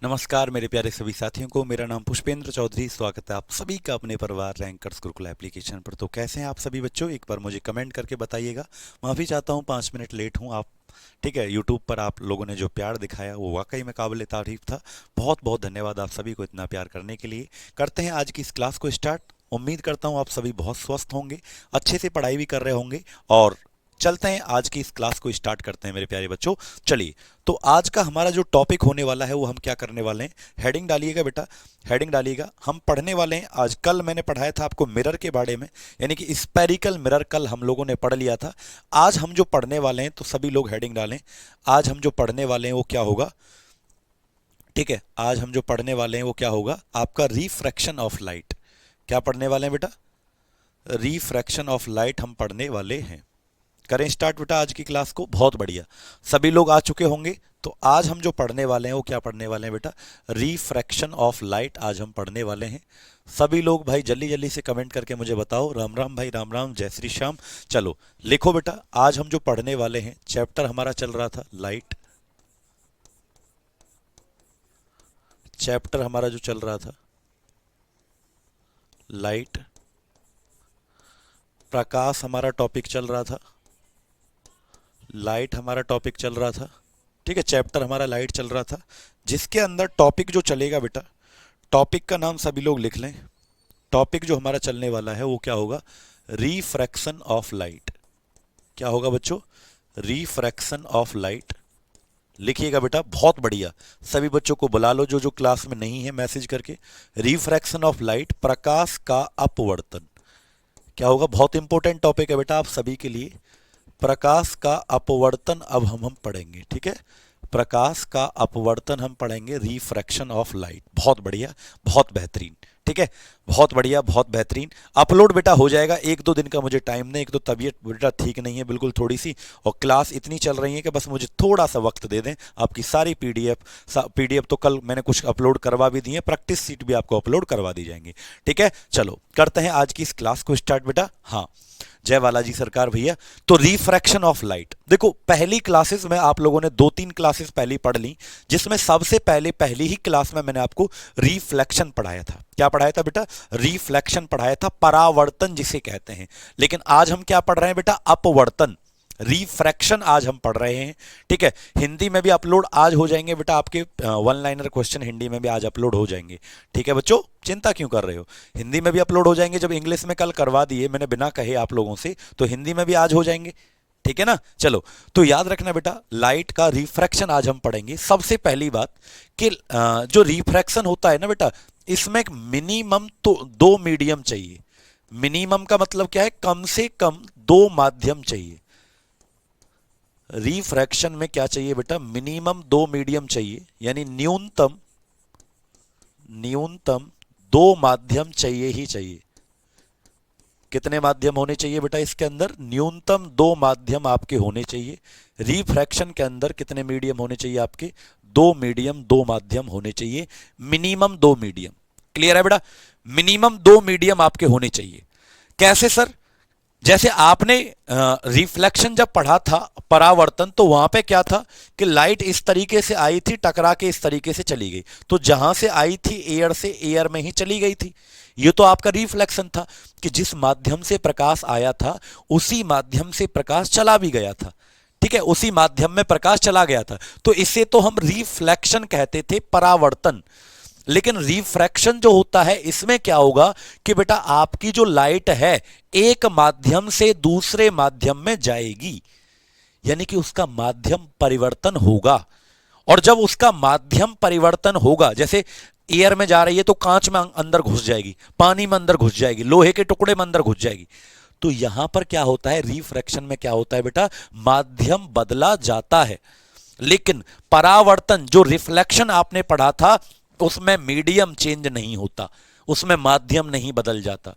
नमस्कार मेरे प्यारे सभी साथियों को। मेरा नाम पुष्पेंद्र चौधरी। स्वागत है आप सभी का अपने परिवार रैंकर्स गुरुकुल एप्लीकेशन पर। तो कैसे हैं आप सभी बच्चों, एक बार मुझे कमेंट करके बताइएगा। माफ़ी चाहता हूं 5 मिनट लेट हूं आप। ठीक है, यूट्यूब पर आप लोगों ने जो प्यार दिखाया वो वाकई में काबिल तारीफ था। बहुत बहुत धन्यवाद आप सभी को इतना प्यार करने के लिए। करते हैं आज की इस क्लास को स्टार्ट। उम्मीद करता हूँ आप सभी बहुत स्वस्थ होंगे, अच्छे से पढ़ाई भी कर रहे होंगे। और चलते हैं आज की इस क्लास को स्टार्ट करते हैं मेरे प्यारे बच्चों। चलिए, तो आज का हमारा जो टॉपिक होने वाला है वो हम क्या करने वाले हैं। हेडिंग डालिएगा बेटा, हेडिंग डालिएगा। हम पढ़ने वाले हैं आज, कल मैंने पढ़ाया था आपको मिरर के बारे में, यानी कि स्पेरिकल मिरर कल हम लोगों ने पढ़ लिया था। आज हम जो पढ़ने वाले हैं, तो सभी लोग हेडिंग डालें। आज हम जो पढ़ने वाले हैं वो क्या होगा। ठीक है, आज हम जो पढ़ने वाले हैं वो क्या होगा, आपका रिफ्रैक्शन ऑफ लाइट। क्या पढ़ने वाले हैं बेटा, रिफ्रैक्शन ऑफ लाइट हम पढ़ने वाले हैं। करें स्टार्ट बेटा आज की क्लास को। बहुत बढ़िया, सभी लोग आ चुके होंगे। तो आज हम जो पढ़ने वाले हैं वो क्या पढ़ने वाले हैं बेटा, रिफ्रैक्शन ऑफ लाइट आज हम पढ़ने वाले हैं। सभी लोग भाई जल्दी जल्दी से कमेंट करके मुझे बताओ। राम राम भाई, राम राम, जय श्री श्याम। चलो लिखो बेटा, आज हम जो पढ़ने वाले हैं, चैप्टर हमारा चल रहा था लाइट। चैप्टर हमारा जो चल रहा था लाइट, प्रकाश हमारा टॉपिक चल रहा था, लाइट हमारा टॉपिक चल रहा था। ठीक है, चैप्टर हमारा लाइट चल रहा था, जिसके अंदर टॉपिक जो चलेगा बेटा, टॉपिक का नाम सभी लोग लिख लें। टॉपिक जो हमारा चलने वाला है वो क्या होगा, रिफ्रैक्शन ऑफ लाइट। क्या होगा बच्चों, रिफ्रैक्शन ऑफ लाइट। लिखिएगा बेटा, बहुत बढ़िया। सभी बच्चों को बुला लो जो जो क्लास में नहीं है, मैसेज करके। रिफ्रैक्शन ऑफ लाइट, प्रकाश का अपवर्तन। क्या होगा, बहुत इंपॉर्टेंट टॉपिक है बेटा आप सभी के लिए। प्रकाश का अपवर्तन अब हम पढ़ेंगे। ठीक है, प्रकाश का अपवर्तन हम पढ़ेंगे, रिफ्रैक्शन ऑफ लाइट। बहुत बढ़िया, बहुत बेहतरीन। ठीक है, बहुत बढ़िया, बहुत बेहतरीन। अपलोड बेटा हो जाएगा, 1-2 दिन का मुझे टाइम नहीं, एक तो तबीयत बेटा ठीक नहीं है बिल्कुल थोड़ी सी, और क्लास इतनी चल रही है कि बस मुझे थोड़ा सा वक्त दे दें। आपकी सारी पीडीएफ तो कल मैंने कुछ अपलोड करवा भी दी है, प्रैक्टिस सीट भी आपको अपलोड करवा दी जाएंगी। ठीक है, चलो करते हैं आज की इस क्लास को स्टार्ट बेटा। हाँ, जय बालाजी सरकार भैया। तो रिफ्रैक्शन ऑफ लाइट, देखो पहली क्लासेस में आप लोगों ने 2-3 क्लासेस पहली पढ़ ली, जिसमें सबसे पहले पहली ही क्लास में मैंने आपको रिफ्लेक्शन पढ़ाया था। क्या पढ़ाया था बेटा, रिफ्लेक्शन पढ़ाया था, परावर्तन जिसे कहते हैं। लेकिन आज हम क्या पढ़ रहे हैं बेटा, अपवर्तन। रिफ्रैक्शन आज हम पढ़ रहे हैं। ठीक है, हिंदी में भी अपलोड आज हो जाएंगे बेटा, आपके 1 लाइनर क्वेश्चन हिंदी में भी आज अपलोड हो जाएंगे। ठीक है बच्चों, चिंता क्यों कर रहे हो, हिंदी में भी अपलोड हो जाएंगे। जब इंग्लिश में कल करवा दिए मैंने बिना कहे आप लोगों से, तो हिंदी में भी आज हो जाएंगे। ठीक है ना, चलो तो याद रखना बेटा, लाइट का रिफ्रैक्शन आज हम पढ़ेंगे। सबसे पहली बात कि जो रिफ्रैक्शन होता है ना बेटा, इसमें मिनिमम तो 2 मीडियम चाहिए। मिनिमम का मतलब क्या है, कम से कम 2 माध्यम चाहिए। रिफ्रैक्शन में क्या चाहिए बेटा, मिनिमम 2 मीडियम चाहिए, यानी न्यूनतम न्यूनतम 2 माध्यम चाहिए ही चाहिए। कितने माध्यम होने चाहिए बेटा इसके अंदर, न्यूनतम 2 माध्यम आपके होने चाहिए। रिफ्रैक्शन के अंदर कितने मीडियम होने चाहिए आपके, 2 मीडियम, 2 माध्यम होने चाहिए, मिनिमम 2 मीडियम। क्लियर है बेटा, मिनिमम 2 मीडियम आपके होने चाहिए। कैसे सर, जैसे आपने रिफ्लेक्शन जब पढ़ा था, परावर्तन, तो वहां पे क्या था कि लाइट इस तरीके से आई थी, टकरा के इस तरीके से चली गई। तो जहां से आई थी एयर से, एयर में ही चली गई थी। ये तो आपका रिफ्लेक्शन था कि जिस माध्यम से प्रकाश आया था उसी माध्यम से प्रकाश चला भी गया था। ठीक है, उसी माध्यम में प्रकाश चला गया था, तो इसे तो हम रिफ्लेक्शन कहते थे, परावर्तन। लेकिन रिफ्रैक्शन जो होता है, इसमें क्या होगा कि बेटा आपकी जो लाइट है एक माध्यम से दूसरे माध्यम में जाएगी, यानी कि उसका माध्यम परिवर्तन होगा। और जब उसका माध्यम परिवर्तन होगा, जैसे एयर में जा रही है तो कांच में अंदर घुस जाएगी, पानी में अंदर घुस जाएगी, लोहे के टुकड़े में अंदर घुस जाएगी। तो यहां पर क्या होता है, रिफ्रैक्शन में क्या होता है बेटा, माध्यम बदला जाता है। लेकिन परावर्तन, जो रिफ्लेक्शन आपने पढ़ा था, उसमें मीडियम चेंज नहीं होता, उसमें माध्यम नहीं बदल जाता।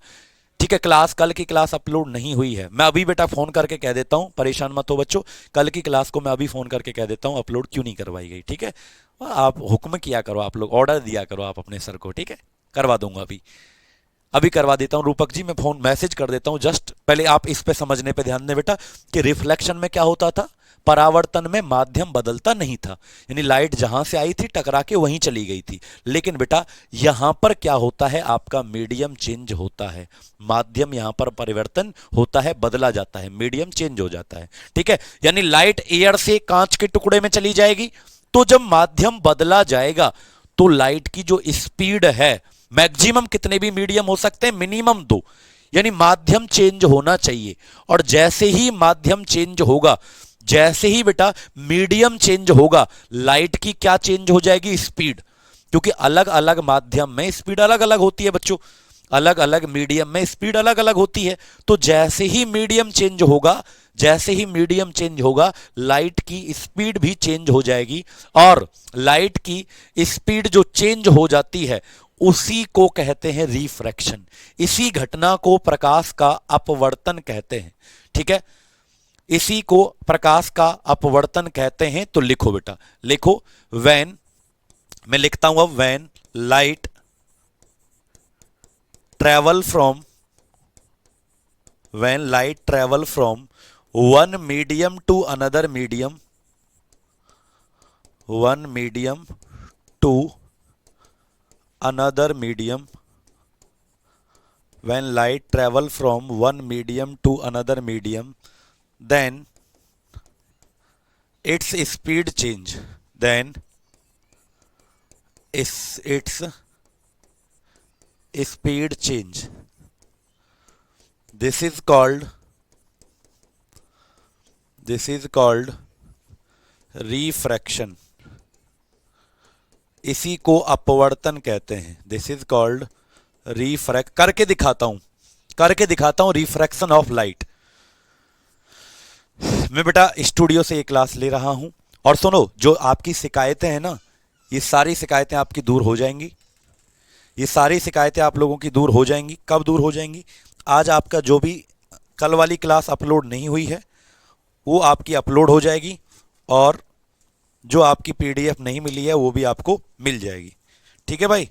ठीक है, क्लास, कल की क्लास अपलोड नहीं हुई है, मैं अभी बेटा फोन करके कह देता हूं, परेशान मत हो बच्चों, कल की क्लास को मैं अभी फोन करके कह देता हूं अपलोड क्यों नहीं करवाई गई। ठीक है, आप हुक्म किया करो, आप लोग ऑर्डर दिया करो आप अपने सर को। ठीक है, करवा दूंगा अभी, अभी करवा देता हूं। रूपक जी मैं फोन मैसेज कर देता हूं, जस्ट पहले आप इस पे समझने पे ध्यान दें बेटा कि रिफ्लेक्शन में क्या होता था, परावर्तन में माध्यम बदलता नहीं था, यानी लाइट जहां से आई थी टकरा के वहीं चली गई थी। लेकिन बेटा यहां पर क्या होता है, आपका मीडियम चेंज होता है, माध्यम यहां पर परिवर्तन होता है, बदला जाता है, मीडियम चेंज हो जाता है। ठीक है, यानी लाइट एयर से कांच के टुकड़े में चली जाएगी, तो जब माध्यम बदला जाएगा तो लाइट की जो स्पीड है, मैक्सिमम कितने भी मीडियम हो सकते हैं, मिनिमम 2, यानी माध्यम चेंज होना चाहिए। और जैसे ही माध्यम चेंज होगा, जैसे ही बेटा मीडियम चेंज होगा, लाइट की क्या चेंज हो जाएगी, स्पीड, क्योंकि अलग अलग माध्यम में स्पीड अलग अलग होती है बच्चों, अलग अलग मीडियम में स्पीड अलग अलग होती है। तो जैसे ही मीडियम चेंज होगा, जैसे ही मीडियम चेंज होगा, लाइट की स्पीड भी चेंज हो जाएगी। और लाइट की स्पीड जो चेंज हो जाती है उसी को कहते हैं रिफ्रैक्शन, इसी घटना को प्रकाश का अपवर्तन कहते हैं। ठीक है, इसी को प्रकाश का अपवर्तन कहते हैं। तो लिखो बेटा, लिखो, व्हेन, मैं लिखता हूं अब, when light travel from, when light travel from one medium to another medium, one medium to another medium, when light travel from one medium to another medium, then its speed change, then its speed change, this is called, this is called refraction, इसी को अपवर्तन कहते हैं। This is called refract, करके दिखाता हूं, करके दिखाता हूं, रिफ्रैक्शन ऑफ लाइट। मैं बेटा स्टूडियो से एक क्लास ले रहा हूं, और सुनो, जो आपकी शिकायतें हैं ना, ये सारी शिकायतें आपकी दूर हो जाएंगी, ये सारी शिकायतें आप लोगों की दूर हो जाएंगी। कब दूर हो जाएंगी, आज आपका जो भी कल वाली क्लास अपलोड नहीं हुई है वो आपकी अपलोड हो जाएगी, और जो आपकी पीडीएफ नहीं मिली है वो भी आपको मिल जाएगी। ठीक है भाई,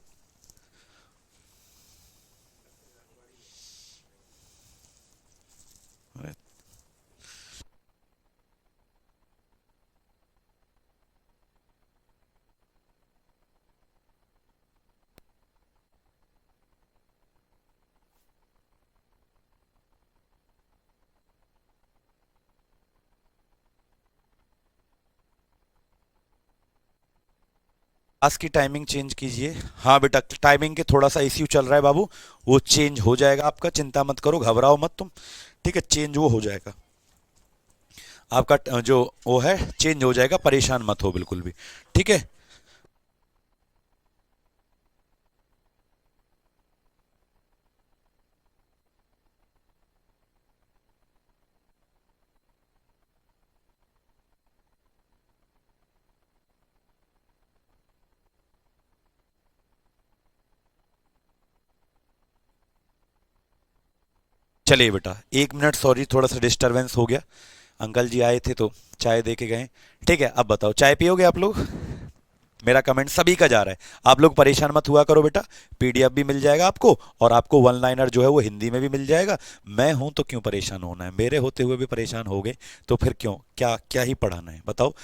क्लास की टाइमिंग चेंज कीजिए। हाँ बेटा, टाइमिंग के थोड़ा सा इश्यू चल रहा है बाबू, वो चेंज हो जाएगा आपका, चिंता मत करो, घबराओ मत तुम। ठीक है, चेंज वो हो जाएगा आपका, जो वो है चेंज हो जाएगा, परेशान मत हो बिल्कुल भी। ठीक है, चलिए बेटा, 1 मिनट, सॉरी थोड़ा सा डिस्टरबेंस हो गया, अंकल जी आए थे तो चाय दे के गए। ठीक है, अब बताओ, चाय पियोगे आप लोग? मेरा कमेंट सभी का जा रहा है, आप लोग परेशान मत हुआ करो बेटा, पीडीएफ भी मिल जाएगा आपको, और आपको वन लाइनर जो है वो हिंदी में भी मिल जाएगा। मैं हूं तो क्यों परेशान होना है, मेरे होते हुए भी परेशान हो गए तो फिर क्यों, क्या क्या ही पढ़ाना है बताओ।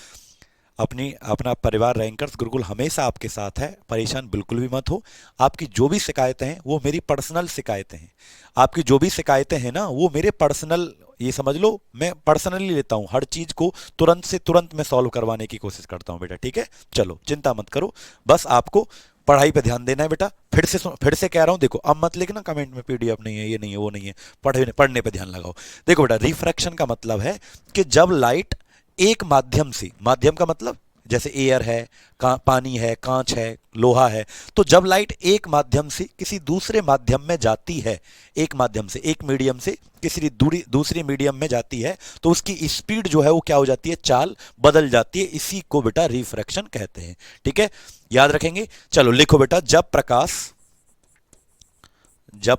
अपनी अपना परिवार रैंकर्स गुरुकुल हमेशा आपके साथ है, परेशान बिल्कुल भी मत हो। आपकी जो भी शिकायतें हैं वो मेरी पर्सनल शिकायतें हैं, आपकी जो भी शिकायतें हैं ना वो मेरे पर्सनल, ये समझ लो मैं पर्सनली लेता हूँ, हर चीज़ को तुरंत से तुरंत मैं सॉल्व करवाने की कोशिश करता हूँ बेटा। ठीक है, चलो चिंता मत करो, बस आपको पढ़ाई पे ध्यान देना है बेटा। फिर से कह रहा हूँ, देखो अब मत लिखना कमेंट में पीडीएफ नहीं है, ये नहीं है, वो नहीं है, पढ़ने पे ध्यान लगाओ। देखो बेटा, रिफ्रैक्शन का मतलब है कि जब लाइट एक माध्यम से, माध्यम का मतलब जैसे एयर है, पानी है, कांच है, लोहा है, तो जब लाइट एक माध्यम से किसी दूसरे माध्यम में जाती है, एक माध्यम से, एक मीडियम से किसी दूसरी मीडियम में जाती है, तो उसकी स्पीड जो है वो क्या हो जाती है, चाल बदल जाती है, इसी को बेटा रिफ्रैक्शन कहते हैं। ठीक है, याद रखेंगे। चलो लिखो बेटा, जब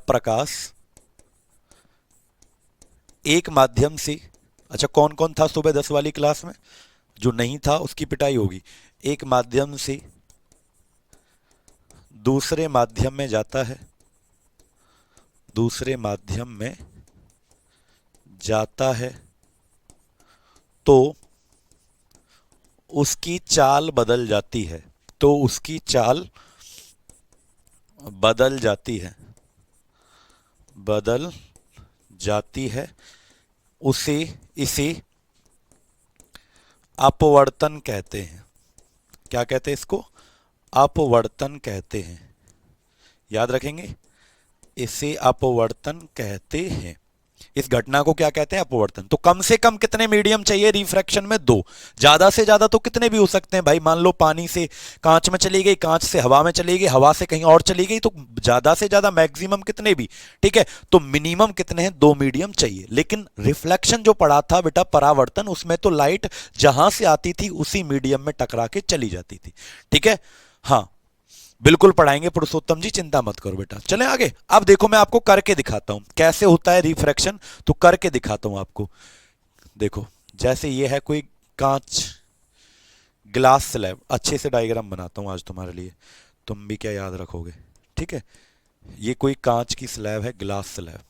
प्रकाश एक माध्यम से, अच्छा कौन कौन था सुबह 10 वाली क्लास में, जो नहीं था उसकी पिटाई होगी, एक माध्यम से दूसरे माध्यम में जाता है, दूसरे माध्यम में जाता है, तो उसकी चाल बदल जाती है। तो उसकी चाल बदल जाती है, बदल जाती है, उसे इसे अपवर्तन कहते हैं। क्या कहते हैं इसको? अपवर्तन कहते हैं। याद रखेंगे, इसे अपवर्तन कहते हैं। इस घटना को क्या कहते हैं? अपवर्तन। तो कम से कम कितने मीडियम चाहिए रिफ्रैक्शन में? दो। ज्यादा से ज्यादा तो कितने भी हो सकते हैं भाई। मान लो पानी से कांच में चली गई, कांच से हवा में चली गई, हवा से कहीं और चली गई, तो ज्यादा से ज्यादा मैक्सिमम कितने भी। ठीक है, तो मिनिमम कितने हैं? दो मीडियम चाहिए। लेकिन रिफ्लेक्शन जो पढ़ा था बेटा, परावर्तन, उसमें तो लाइट जहां से आती थी उसी मीडियम में टकरा के चली जाती थी। ठीक है, हाँ बिल्कुल पढ़ाएंगे पुरुषोत्तम जी, चिंता मत करो बेटा। चलें आगे। अब देखो मैं आपको करके दिखाता हूं कैसे होता है रिफ्रैक्शन, तो करके दिखाता हूं आपको। देखो, जैसे ये है कोई कांच, ग्लास स्लैब। अच्छे से डायग्राम बनाता हूं आज तुम्हारे लिए, तुम भी क्या याद रखोगे। ठीक है, ये कोई कांच की स्लैब है, ग्लास स्लैब।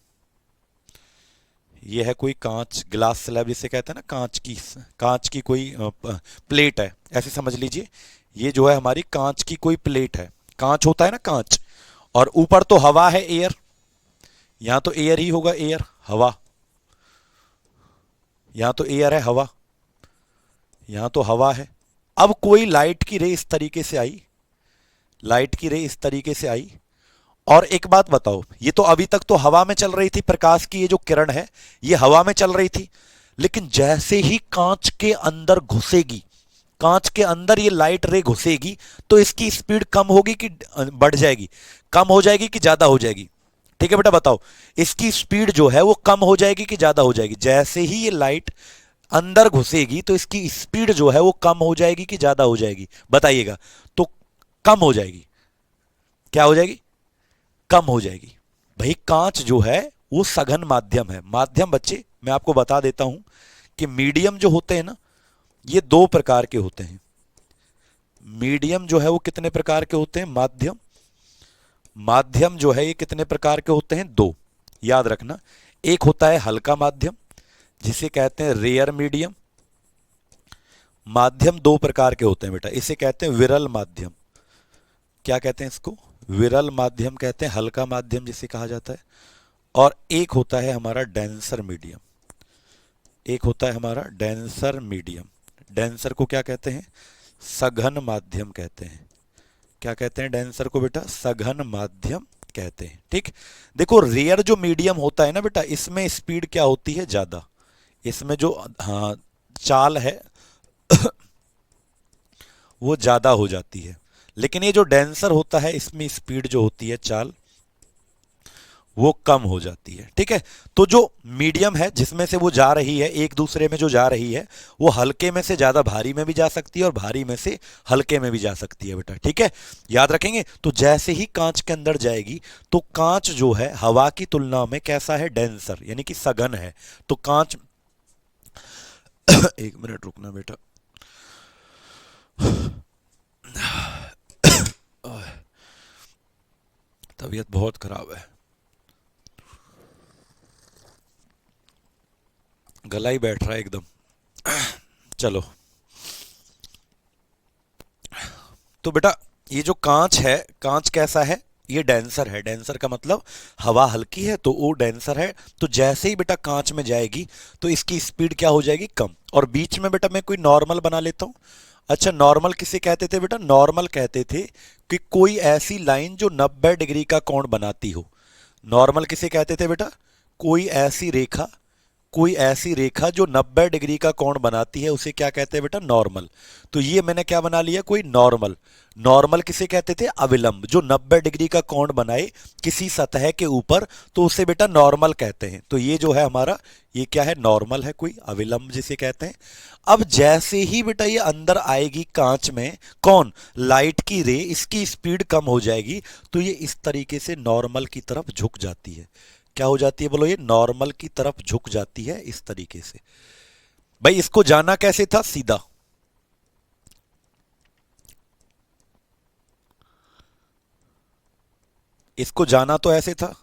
ये है कोई कांच, ग्लास स्लैब जिसे कहते हैं ना, कांच की कोई प्लेट है, ऐसे समझ लीजिए। ये जो है हमारी कांच की कोई प्लेट है। कांच होता है ना, कांच, और ऊपर तो हवा है, एयर। यहां तो एयर ही होगा, एयर, हवा। यहां तो एयर है, हवा। यहां तो हवा है। अब कोई लाइट की रे इस तरीके से आई, लाइट की रे इस तरीके से आई, और एक बात बताओ, ये तो अभी तक तो हवा में चल रही थी, प्रकाश की ये जो किरण है ये हवा में चल रही थी। लेकिन जैसे ही कांच के अंदर घुसेगी, कांच के अंदर ये लाइट रे घुसेगी, तो इसकी स्पीड कम होगी कि बढ़ जाएगी? कम हो जाएगी कि ज्यादा हो जाएगी? ठीक है बेटा बताओ, इसकी स्पीड जो है वो कम हो जाएगी कि ज्यादा हो जाएगी? जैसे ही ये लाइट अंदर घुसेगी तो इसकी स्पीड जो है वो कम हो जाएगी कि ज्यादा हो जाएगी? बताइएगा। तो कम हो जाएगी। क्या हो जाएगी? कम हो जाएगी। भाई कांच जो है वो सघन माध्यम है। माध्यम बच्चे मैं आपको बता देता हूं कि मीडियम जो होते हैं ना, ये दो प्रकार के होते हैं। मीडियम जो है वो कितने प्रकार के होते हैं? माध्यम, माध्यम जो है ये कितने प्रकार के होते हैं? दो। याद रखना, एक होता है हल्का माध्यम जिसे कहते हैं रेयर मीडियम। माध्यम दो प्रकार के होते हैं बेटा, इसे कहते हैं विरल माध्यम। क्या कहते हैं इसको? विरल माध्यम कहते हैं, हल्का माध्यम जिसे कहा जाता है। और एक होता है हमारा डेंसर मीडियम। एक होता है हमारा डेंसर मीडियम। डेंसर को क्या कहते हैं? सघन माध्यम कहते हैं। क्या कहते हैं डेंसर को बेटा? सघन माध्यम कहते हैं। ठीक, देखो रेयर जो मीडियम होता है ना बेटा, इसमें स्पीड क्या होती है? ज्यादा। इसमें जो, हाँ, चाल है वो ज्यादा हो जाती है। लेकिन ये जो डेंसर होता है इसमें स्पीड जो होती है, चाल, वो कम हो जाती है। ठीक है, तो जो मीडियम है जिसमें से वो जा रही है, एक दूसरे में जो जा रही है, वो हल्के में से ज्यादा भारी में भी जा सकती है और भारी में से हल्के में भी जा सकती है बेटा। ठीक है, याद रखेंगे। तो जैसे ही कांच के अंदर जाएगी तो कांच जो है हवा की तुलना में कैसा है? डेंसर, यानी कि सघन है। तो कांच एक मिनट रुकना बेटा, तबीयत बहुत खराब है, गला ही बैठ रहा है एकदम। चलो, तो बेटा ये जो कांच है, कांच कैसा है? ये डेंसर है। डेंसर का मतलब हवा हल्की है तो वो डेंसर है। तो जैसे ही बेटा कांच में जाएगी तो इसकी स्पीड क्या हो जाएगी? कम। और बीच में बेटा मैं कोई नॉर्मल बना लेता हूं। अच्छा, नॉर्मल किसे कहते थे बेटा? नॉर्मल कहते थे कि कोई ऐसी लाइन जो 90 डिग्री का कोण बनाती हो। नॉर्मल किसे कहते थे बेटा? कोई ऐसी रेखा, कोई ऐसी रेखा जो 90 डिग्री का कोण बनाती है उसे क्या कहते हैं बेटा? नॉर्मल। तो ये मैंने क्या बना लिया? कोई नॉर्मल। नॉर्मल किसे कहते थे? अविलंब, जो 90 डिग्री का कोण बनाए किसी सतह के ऊपर, तो उसे बेटा नॉर्मल कहते हैं। तो ये जो है हमारा, ये क्या है? नॉर्मल है, कोई अविलंब जिसे कहते हैं। अब जैसे ही बेटा ये अंदर आएगी कांच में, कौन? लाइट की रे, इसकी स्पीड कम हो जाएगी तो ये इस तरीके से नॉर्मल की तरफ झुक जाती है। क्या हो जाती है? बोलो, ये नॉर्मल की तरफ झुक जाती है इस तरीके से। भाई इसको जाना कैसे था? सीधा। इसको जाना तो ऐसे था।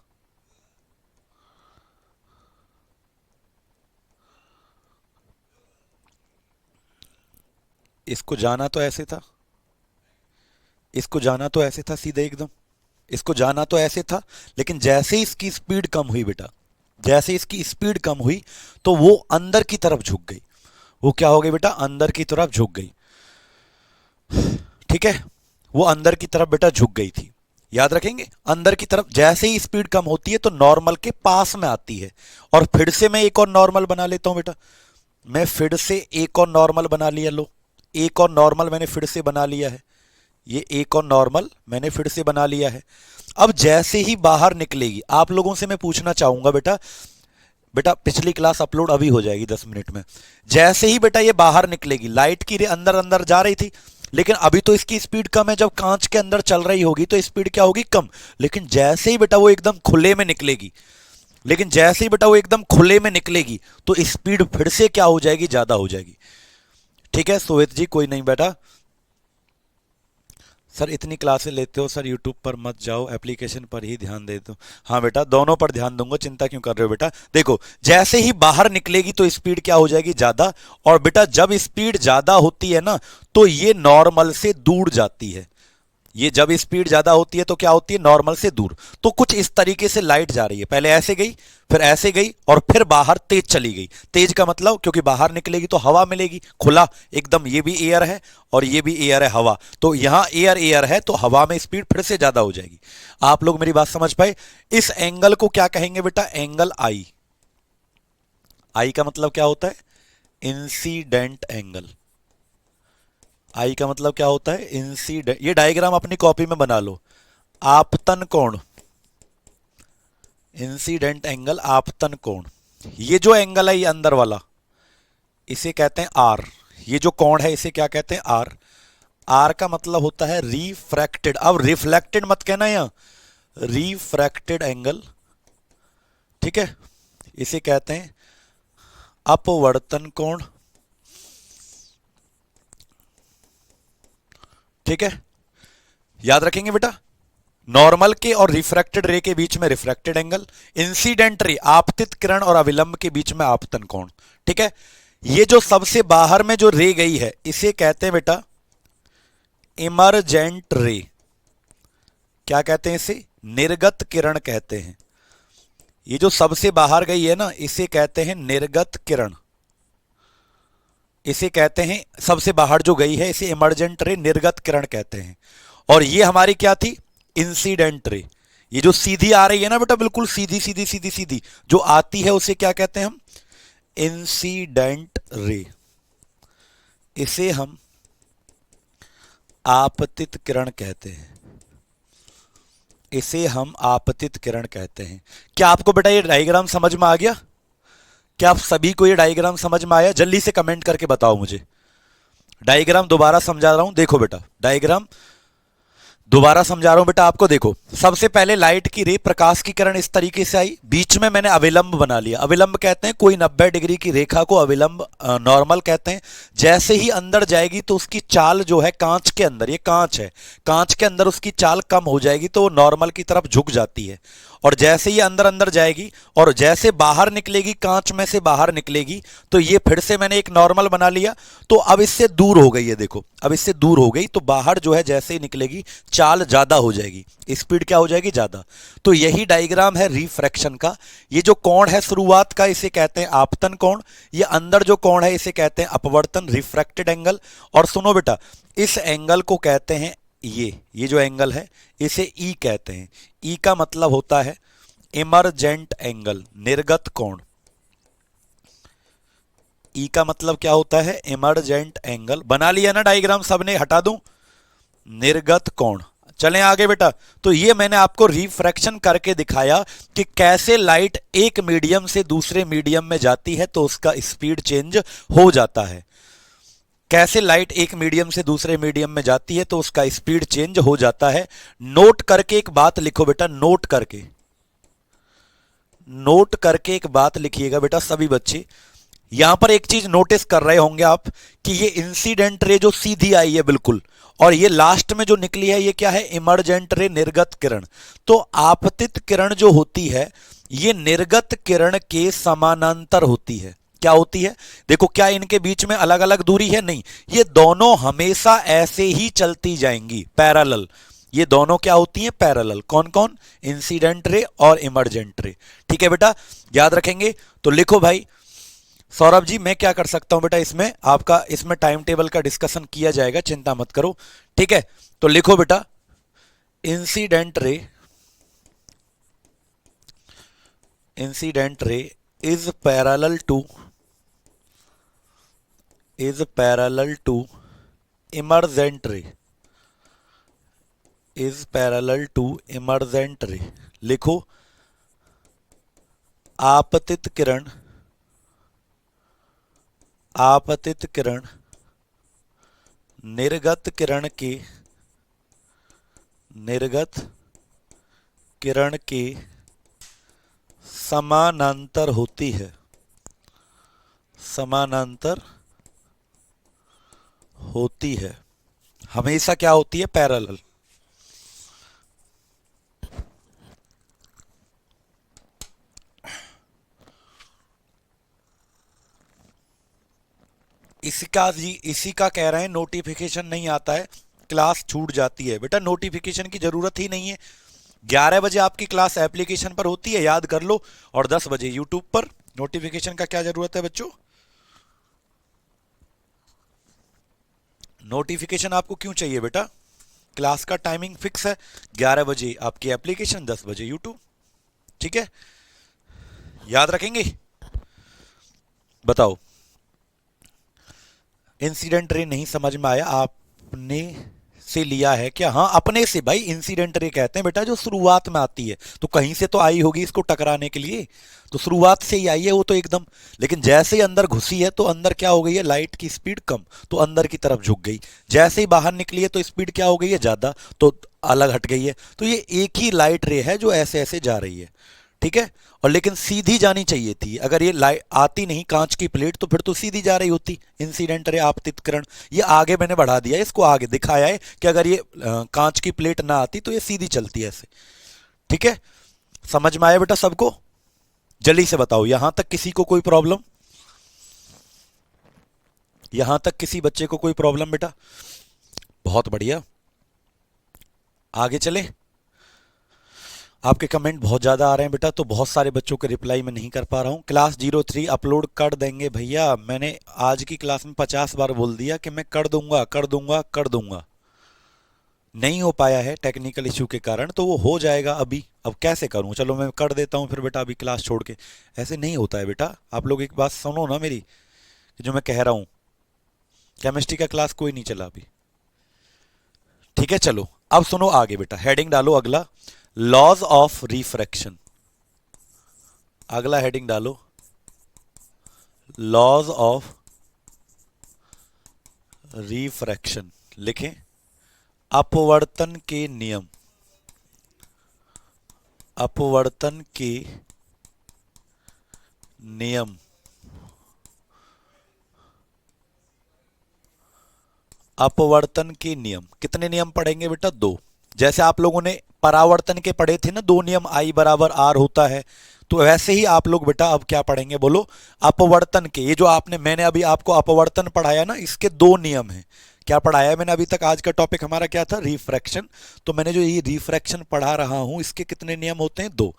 इसको जाना तो ऐसे था, इसको जाना तो ऐसे था सीधे एकदम, इसको जाना तो ऐसे था, लेकिन जैसे ही इसकी स्पीड कम हुई बेटा, जैसे इसकी स्पीड कम हुई तो वो अंदर की तरफ झुक गई। वो क्या हो गई बेटा, अंदर की तरफ झुक गई। ठीक है, वो अंदर की तरफ बेटा झुक गई थी। याद रखेंगे, अंदर की तरफ जैसे ही स्पीड कम होती है तो नॉर्मल के पास में आती है। और फिर से मैं एक और नॉर्मल बना लेता हूं बेटा, मैं फिर से एक और नॉर्मल बना लिया। लो, एक और नॉर्मल मैंने फिर से बना लिया है, ये एक और नॉर्मल मैंने फिर से बना लिया है। अब जैसे ही बाहर निकलेगी, आप लोगों से मैं पूछना चाहूंगा बेटा, बेटा पिछली क्लास अपलोड अभी हो जाएगी 10 मिनट में। जैसे ही बेटा ये बाहर निकलेगी, लाइट की रे अंदर अंदर जा रही थी, लेकिन अभी तो इसकी स्पीड कम है, जब कांच के अंदर चल रही होगी तो स्पीड क्या होगी, कम। लेकिन जैसे ही बेटा वो एकदम खुले में निकलेगी, लेकिन जैसे ही बेटा वो एकदम खुले में निकलेगी तो स्पीड फिर से क्या हो जाएगी, ज्यादा हो जाएगी। ठीक है सोहित जी, कोई नहीं बेटा। सर इतनी क्लासें लेते हो सर, यूट्यूब पर मत जाओ, एप्लीकेशन पर ही ध्यान दे दो। हाँ बेटा, दोनों पर ध्यान दूंगा, चिंता क्यों कर रहे हो बेटा। देखो, जैसे ही बाहर निकलेगी तो स्पीड क्या हो जाएगी, ज्यादा। और बेटा जब स्पीड ज्यादा होती है ना, तो ये नॉर्मल से दूर जाती है। ये जब स्पीड ज्यादा होती है तो क्या होती है, नॉर्मल से दूर। तो कुछ इस तरीके से लाइट जा रही है, पहले ऐसे गई, फिर ऐसे गई, और फिर बाहर तेज चली गई। तेज का मतलब, क्योंकि बाहर निकलेगी तो हवा मिलेगी, खुला एकदम, ये भी एयर है और ये भी एयर है, हवा। तो यहां एयर एयर है तो हवा में स्पीड फिर से ज्यादा हो जाएगी। आप लोग मेरी बात समझ पाए। इस एंगल को क्या कहेंगे बेटा, एंगल आई। आई का मतलब क्या होता है, इंसीडेंट एंगल। आई का मतलब क्या होता है, इंसीडेंट। ये डायग्राम अपनी कॉपी में बना लो, आपतन कोण, इंसीडेंट एंगल, आपतन कोण। ये जो एंगल है ये अंदर वाला, इसे कहते हैं आर। ये जो कोण है इसे क्या कहते हैं, आर। आर का मतलब होता है रिफ्रैक्टेड। अब रिफ्लेक्टेड मत कहना, यहां रिफ्रैक्टेड एंगल। ठीक है, इसे कहते हैं अपवर्तन कोण। ठीक है, याद रखेंगे बेटा, नॉर्मल के और रिफ्रैक्टेड रे के बीच में रिफ्रैक्टेड एंगल, इंसिडेंट रे आपतित किरण और अविलंब के बीच में आपतन कोण। ठीक है, ये जो सबसे बाहर में जो रे गई है इसे कहते हैं बेटा इमरजेंट रे। क्या कहते हैं इसे, निर्गत किरण कहते हैं। ये जो सबसे बाहर गई है ना, इसे कहते हैं निर्गत किरण। इसे कहते हैं, सबसे बाहर जो गई है इसे इमरजेंट रे, निर्गत किरण कहते हैं। और ये हमारी क्या थी, इंसिडेंट रे। ये जो सीधी आ रही है ना बेटा, बिल्कुल सीधी सीधी सीधी सीधी जो आती है उसे क्या कहते हैं हम, इंसिडेंट रे। इसे हम आपतित किरण कहते हैं, इसे हम आपतित किरण कहते हैं। क्या आपको बेटा ये डायग्राम समझ में आ गया, क्या आप सभी को ये डायग्राम समझ में आया, जल्दी से कमेंट करके बताओ मुझे। डायग्राम दोबारा समझा रहा हूं, देखो बेटा डायग्राम दोबारा समझा रहा हूं बेटा आपको। देखो, सबसे पहले लाइट की रे, प्रकाश की किरण इस तरीके से आई, बीच में मैंने अविलंब बना लिया। अविलंब कहते हैं कोई 90 डिग्री की रेखा को अविलंब नॉर्मल कहते हैं। जैसे ही अंदर जाएगी तो उसकी चाल जो है कांच के अंदर, ये कांच है, कांच के अंदर उसकी चाल कम हो जाएगी तो वो नॉर्मल की तरफ झुक जाती है। और जैसे ही अंदर अंदर जाएगी और जैसे बाहर निकलेगी, कांच में से बाहर निकलेगी, तो ये फिर से मैंने एक नॉर्मल बना लिया। तो अब इससे दूर हो गई है, देखो अब इससे दूर हो गई तो बाहर जो है जैसे ही निकलेगी चाल ज्यादा हो जाएगी, स्पीड क्या हो जाएगी, ज्यादा। तो यही डायग्राम है रिफ्रैक्शन का। ये जो कोण है शुरुआत का इसे कहते हैं आपतन कोण, ये अंदर जो कोण है इसे कहते हैं अपवर्तन, रिफ्रैक्टेड एंगल। और सुनो बेटा, इस एंगल को कहते हैं, ये जो एंगल है इसे ई कहते हैं। ई का मतलब होता है इमरजेंट एंगल, निर्गत कोण। ई का मतलब क्या होता है, इमरजेंट एंगल। बना लिया ना डायग्राम सबने, हटा दूं, निर्गत कोण। चलें आगे बेटा। तो ये मैंने आपको रिफ्रैक्शन करके दिखाया कि कैसे लाइट एक मीडियम से दूसरे मीडियम में जाती है तो उसका स्पीड चेंज हो जाता है। कैसे लाइट एक मीडियम से दूसरे मीडियम में जाती है तो उसका स्पीड चेंज हो जाता है। नोट करके एक बात लिखो बेटा, नोट करके, नोट करके एक बात लिखिएगा बेटा सभी बच्चे। यहां पर एक चीज नोटिस कर रहे होंगे आप कि ये इंसिडेंट रे जो सीधी आई है बिल्कुल, और ये लास्ट में जो निकली है ये क्या है, इमरजेंट रे, निर्गत किरण। तो आपतित किरण जो होती है ये निर्गत किरण के समानांतर होती है। क्या होती है? देखो, क्या इनके बीच में अलग अलग दूरी है? नहीं, ये दोनों हमेशा ऐसे ही चलती जाएंगी, पैरेलल। ये दोनों क्या होती हैं? पैरेलल। कौन कौन? इंसिडेंट रे और इमरजेंट रे। ठीक है बेटा, याद रखेंगे। तो लिखो भाई, सौरभ जी मैं क्या कर सकता हूं बेटा, इसमें आपका इसमें टाइम टेबल का डिस्कशन किया जाएगा, चिंता मत करो। ठीक है, तो लिखो बेटा, incident ray, incident ray is parallel to, is parallel to emergent ray, is parallel to emergent ray. लिखो, आपतित किरण, आपतित किरण निर्गत किरण के, निर्गत किरण के समानांतर होती है, समानांतर होती है। हमेशा क्या होती है? पैरेलल। इसका जी, इसी का कह रहे हैं नोटिफिकेशन नहीं आता है, क्लास छूट जाती है। बेटा नोटिफिकेशन की जरूरत ही नहीं है। 11 बजे आपकी क्लास एप्लीकेशन पर होती है, याद कर लो, और 10 बजे यूट्यूब पर। नोटिफिकेशन का क्या जरूरत है बच्चों? नोटिफिकेशन आपको क्यों चाहिए बेटा? क्लास का टाइमिंग फिक्स है, 11 बजे आपकी एप्लीकेशन, 10 बजे यूट्यूब। ठीक है, याद रखेंगे। बताओ, इंसिडेंट रे नहीं समझ में आया? आपने से लिया है क्या? हाँ, अपने से भाई, इंसिडेंट रे कहते हैं बेटा जो शुरुआत में आती है, तो कहीं से तो आई होगी इसको टकराने के लिए, तो शुरुआत से ही आई है वो तो एकदम। लेकिन जैसे ही अंदर घुसी है तो अंदर क्या हो गई है? लाइट की स्पीड कम, तो अंदर की तरफ झुक गई। जैसे ही बाहर निकली है तो स्पीड क्या हो गई है? ज्यादा, तो अलग हट गई है। तो ये एक ही लाइट रे है जो ऐसे ऐसे जा रही है। ठीक है, और लेकिन सीधी जानी चाहिए थी। अगर ये लाइट आती नहीं कांच की प्लेट, तो फिर तो सीधी जा रही होती। इंसिडेंट रे आपतित किरण, ये आगे मैंने बढ़ा दिया है, इसको आगे दिखाया है कि अगर ये कांच की प्लेट ना आती तो ये सीधी चलती है ऐसे। ठीक है, समझ में आया बेटा सबको? जल्दी से बताओ, यहां तक किसी को कोई प्रॉब्लम? यहां तक किसी बच्चे को कोई प्रॉब्लम बेटा? बहुत बढ़िया, आगे चले। आपके कमेंट बहुत ज़्यादा आ रहे हैं बेटा, तो बहुत सारे बच्चों के रिप्लाई मैं नहीं कर पा रहा हूँ। क्लास 03 अपलोड कर देंगे भैया, मैंने आज की क्लास में 50 बार बोल दिया कि मैं कर दूंगा कर दूंगा कर दूंगा। नहीं हो पाया है टेक्निकल इशू के कारण, तो वो हो जाएगा अभी। अब कैसे करूँ? चलो मैं कर देता हूँ फिर बेटा, अभी क्लास छोड़ के। ऐसे नहीं होता है बेटा, आप लोग एक बात सुनो ना मेरी, कि जो मैं कह रहा हूँ। केमिस्ट्री का क्लास कोई नहीं चला अभी। ठीक है, चलो अब सुनो आगे बेटा, हेडिंग डालो अगला, लॉज ऑफ रिफ्रैक्शन। अगला हेडिंग डालो, लॉज ऑफ रिफ्रैक्शन। लिखें, अपवर्तन के नियम, अपवर्तन के नियम। अपवर्तन के नियम, कितने नियम पढ़ेंगे बेटा? 2। जैसे आप लोगों ने परावर्तन के पढ़े थे ना, 2 नियम, आई बराबर आर होता है, तो वैसे ही आप लोग बेटा अब क्या पढ़ेंगे बोलो? अपवर्तन के, ये जो आपने, मैंने अभी आपको अपवर्तन पढ़ाया ना, इसके 2 नियम हैं। क्या पढ़ाया है मैंने अभी तक? आज का टॉपिक हमारा क्या था? रिफ्रैक्शन। तो मैंने जो ये रिफ्रैक्शन पढ़ा रहा हूं, इसके कितने नियम होते हैं? 2।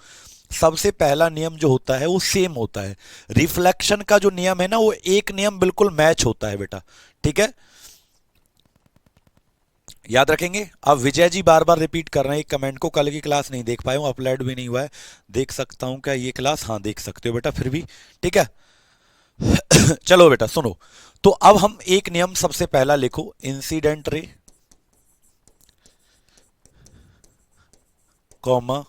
सबसे पहला नियम जो होता है वो सेम होता है। रिफ्लेक्शन का जो नियम है ना, वो एक नियम बिल्कुल मैच होता है बेटा। ठीक है, याद रखेंगे। अब विजय जी बार बार रिपीट कर रहे हैं एक कमेंट को, कल की क्लास नहीं देख पाए हूं, अपलोड भी नहीं हुआ है, देख सकता हूं क्या ये क्लास? हाँ देख सकते हो बेटा फिर भी। ठीक है, चलो बेटा सुनो। तो अब हम एक नियम सबसे पहला लिखो, incident ray comma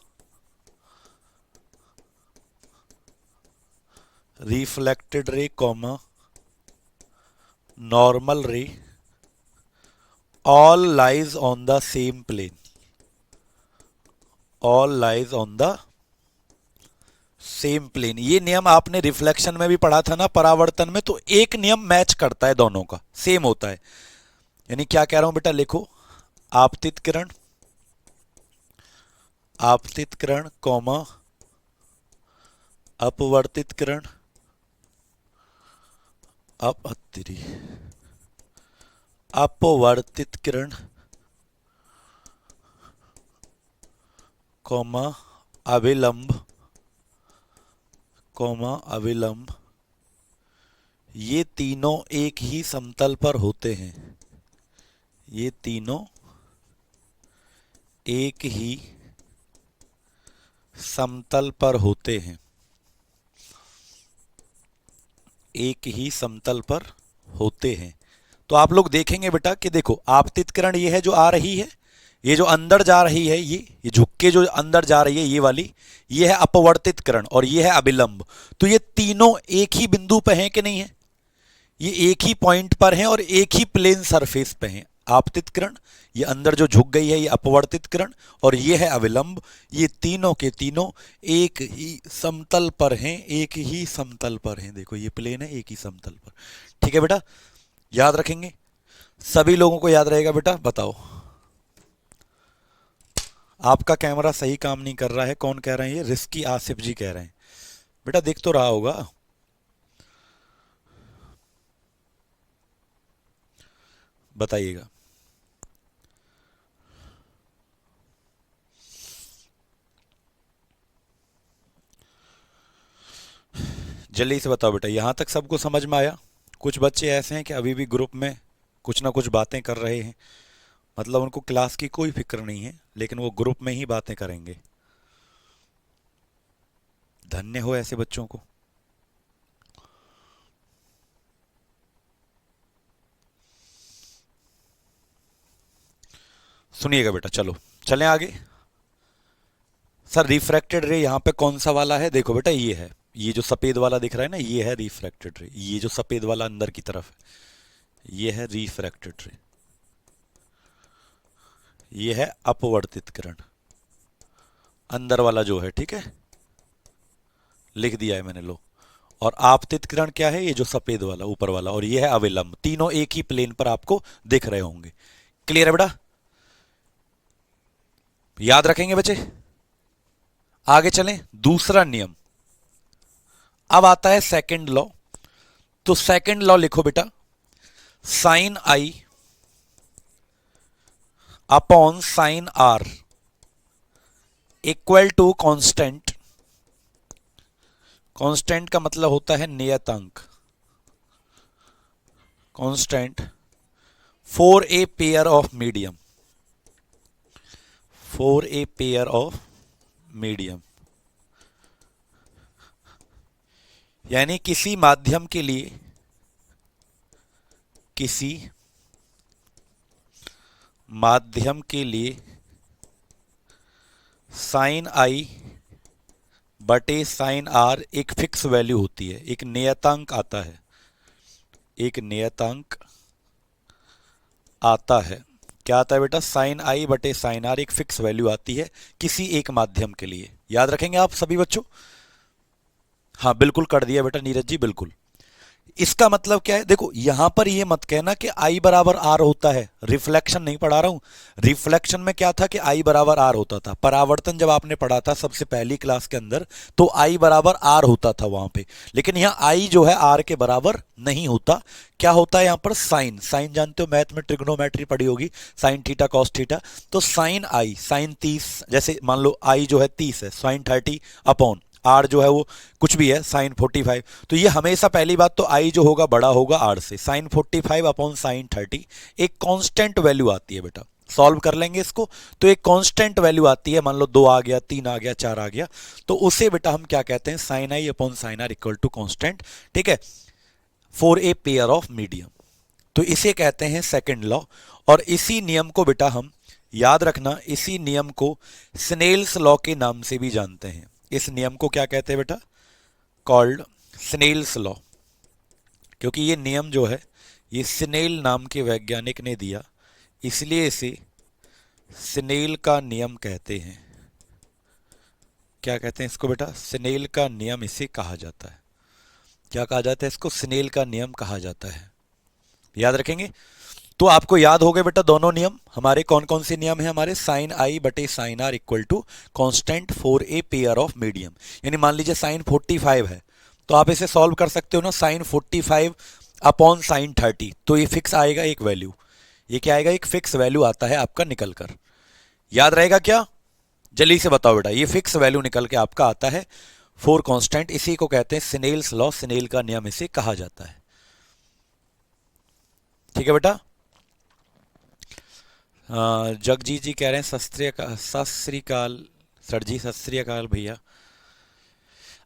reflected ray comma normal रे, all lies on the same plane, all lies on the same plane. ये नियम आपने रिफ्लेक्शन में भी पढ़ा था ना, परावर्तन में, तो एक नियम मैच करता है, दोनों का सेम होता है। यानी क्या कह रहा हूं बेटा? लिखो, आपतित किरण, आपतित किरण कॉमा अपवर्तित किरण, अपवर्तित अपवर्तित किरण कॉमा अविलंब ये तीनों एक ही समतल पर होते हैं। ये तीनों एक ही समतल पर होते हैं। एक ही समतल पर होते हैं। तो आप लोग देखेंगे बेटा कि देखो आपतित किरण ये है जो आ रही है, ये जो अंदर जा रही है, ये झुक के जो अंदर जा रही है ये वाली, ये है अपवर्तित किरण और ये है अभिलंब। तो ये तीनों एक ही बिंदु पे हैं कि नहीं है? ये एक ही पॉइंट पर हैं और एक ही प्लेन सरफेस पे हैं। आपतित किरण ये अंदर जो झुक गई है ये अपवर्तित किरण और ये है अविलंब। ये तीनों के तीनों एक ही समतल पर हैं, एक ही समतल पर हैं। देखो ये प्लेन है, एक ही समतल पर। ठीक है बेटा, याद रखेंगे? सभी लोगों को याद रहेगा बेटा? बताओ। आपका कैमरा सही काम नहीं कर रहा है। कौन कह रहे हैं? ये रिस्की आसिफ जी कह रहे हैं। बेटा दिख तो रहा होगा। बताइएगा। जल्दी से बताओ बेटा, यहां तक सबको समझ में आया? कुछ बच्चे ऐसे हैं कि अभी भी ग्रुप में कुछ ना कुछ बातें कर रहे हैं, मतलब उनको क्लास की कोई फिक्र नहीं है, लेकिन वो ग्रुप में ही बातें करेंगे। धन्य हो ऐसे बच्चों को। सुनिएगा बेटा, चलो चलें आगे। सर रिफ्रैक्टेड रे यहाँ पे कौन सा वाला है? देखो बेटा ये है, ये जो सफेद वाला दिख रहा है ना, ये है रिफ्रैक्टेड रे। ये जो सफेद वाला अंदर की तरफ है ये है रिफ्रैक्टेड रे। ये है अपवर्तित किरण, अंदर वाला जो है। ठीक है, लिख दिया है मैंने, लो। और आपतित किरण क्या है? ये जो सफेद वाला ऊपर वाला, और ये है अविलंब। तीनों एक ही प्लेन पर आपको दिख रहे होंगे। क्लियर है बेटा? याद रखेंगे बच्चे? आगे चलें। दूसरा नियम अब आता है सेकंड लॉ। तो सेकंड लॉ लिखो बेटा, sine i upon sine r equal to constant. Constant का मतलब होता है नियतांक। Constant for a pair of medium, for a pair of medium. यानी किसी माध्यम के लिए, किसी माध्यम के लिए साइन आई बटे साइन आर एक फिक्स वैल्यू होती है, एक नियतांक आता है, एक नियतांक आता है। क्या आता है बेटा? साइन आई बटे साइन आर एक फिक्स वैल्यू आती है किसी एक माध्यम के लिए। याद रखेंगे आप सभी बच्चों? हाँ बिल्कुल कर दिया बेटा नीरज जी, बिल्कुल। इसका मतलब क्या है? देखो यहां पर ये मत कहना कि आई बराबर आर होता है। रिफ्लेक्शन नहीं पढ़ा रहा हूं। रिफ्लेक्शन में क्या था कि आई बराबर आर होता था। परावर्तन जब आपने पढ़ा था सबसे पहली क्लास के अंदर, तो आई बराबर आर होता था वहां पे। लेकिन यहां आई जो है आर के बराबर नहीं होता। क्या होता है यहां पर? साइन। साइन जानते हो, मैथ में ट्रिग्नोमेट्री पढ़ी होगी, साइन थीटा कॉस थीटा। तो साइन आई, साइन 30, जैसे मान लो आई जो है 30 है, साइन 30 अपॉन आर जो है वो कुछ भी है, साइन 45। तो ये हमेशा पहली बात तो आई जो होगा बड़ा होगा आर से। साइन 45 अपॉन साइन 30 एक कांस्टेंट वैल्यू आती है बेटा। सॉल्व कर लेंगे इसको तो एक कांस्टेंट वैल्यू आती है। मान लो 2 आ गया, 3 आ गया, 4 आ गया, तो उसे बेटा हम क्या कहते हैं? Sine i upon sine r equal to constant. ठीक है, for a pair of medium. तो इसे कहते हैं सेकेंड लॉ। और इसी नियम को बेटा हम, याद रखना, इसी नियम को स्नेल्स लॉ के नाम से भी जानते हैं। इस नियम को क्या कहते हैं बेटा? Called Snell's law. क्योंकि ये नियम जो है ये स्नेल नाम के वैज्ञानिक ने दिया, इसलिए इसे स्नेल का नियम कहते हैं। क्या कहते हैं इसको बेटा? स्नेल का नियम इसे कहा जाता है। क्या कहा जाता है इसको? स्नेल का नियम कहा जाता है। याद रखेंगे? तो आपको याद हो गए बेटा दोनों नियम हमारे। कौन कौन से नियम है हमारे? साइन आई बटे sine r equal to constant for a pair of medium. यानी मान लीजिए साइन 45 है तो आप इसे सॉल्व कर सकते हो ना। साइन 45 अपॉन साइन 30, तो ये फिक्स आएगा एक वैल्यू। ये क्या आएगा, एक फिक्स वैल्यू आता है आपका निकल कर। याद रहेगा क्या, जल्दी से बताओ बेटा। ये फिक्स वैल्यू निकल के आपका आता है 4 कांस्टेंट। इसी को कहते हैं सिनेल्स लॉ, सिनेल का नियम इसे कहा जाता है। ठीक है बेटा। जगजीत जी कह रहे हैं सत श्री अकाल सर जी, सत श्री अकाल भैया।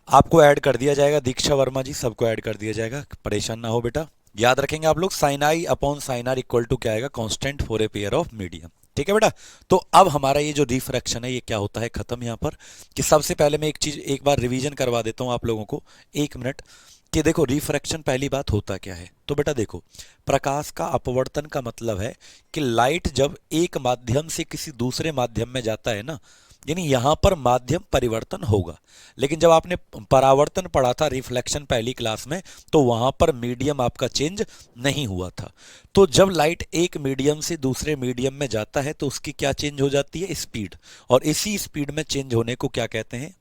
आपको ऐड कर दिया जाएगा, दीक्षा वर्मा जी, सबको ऐड कर दिया जाएगा, परेशान ना हो बेटा। याद रखेंगे आप लोग, sine i upon sine r equal to क्या आएगा, constant for a pair of medium. ठीक है बेटा। तो अब हमारा ये जो रिफ्रैक्शन है ये क्या होता है खत्म यहाँ पर। कि सबसे पहले मैं एक चीज एक बार रिवीजन करवा देता हूँ आप लोगों को, 1 मिनट। कि देखो रिफ्रैक्शन पहली बात होता क्या है, तो बेटा देखो, प्रकाश का अपवर्तन का मतलब है कि लाइट जब एक माध्यम से किसी दूसरे माध्यम में जाता है ना, यानी यहां पर माध्यम परिवर्तन होगा। लेकिन जब आपने परावर्तन पढ़ा था रिफ्लेक्शन पहली क्लास में, तो वहां पर मीडियम आपका चेंज नहीं हुआ था। तो जब लाइट एक मीडियम से दूसरे मीडियम में जाता है तो उसकी क्या चेंज हो जाती है, स्पीड। और इसी स्पीड में चेंज होने को क्या कहते हैं,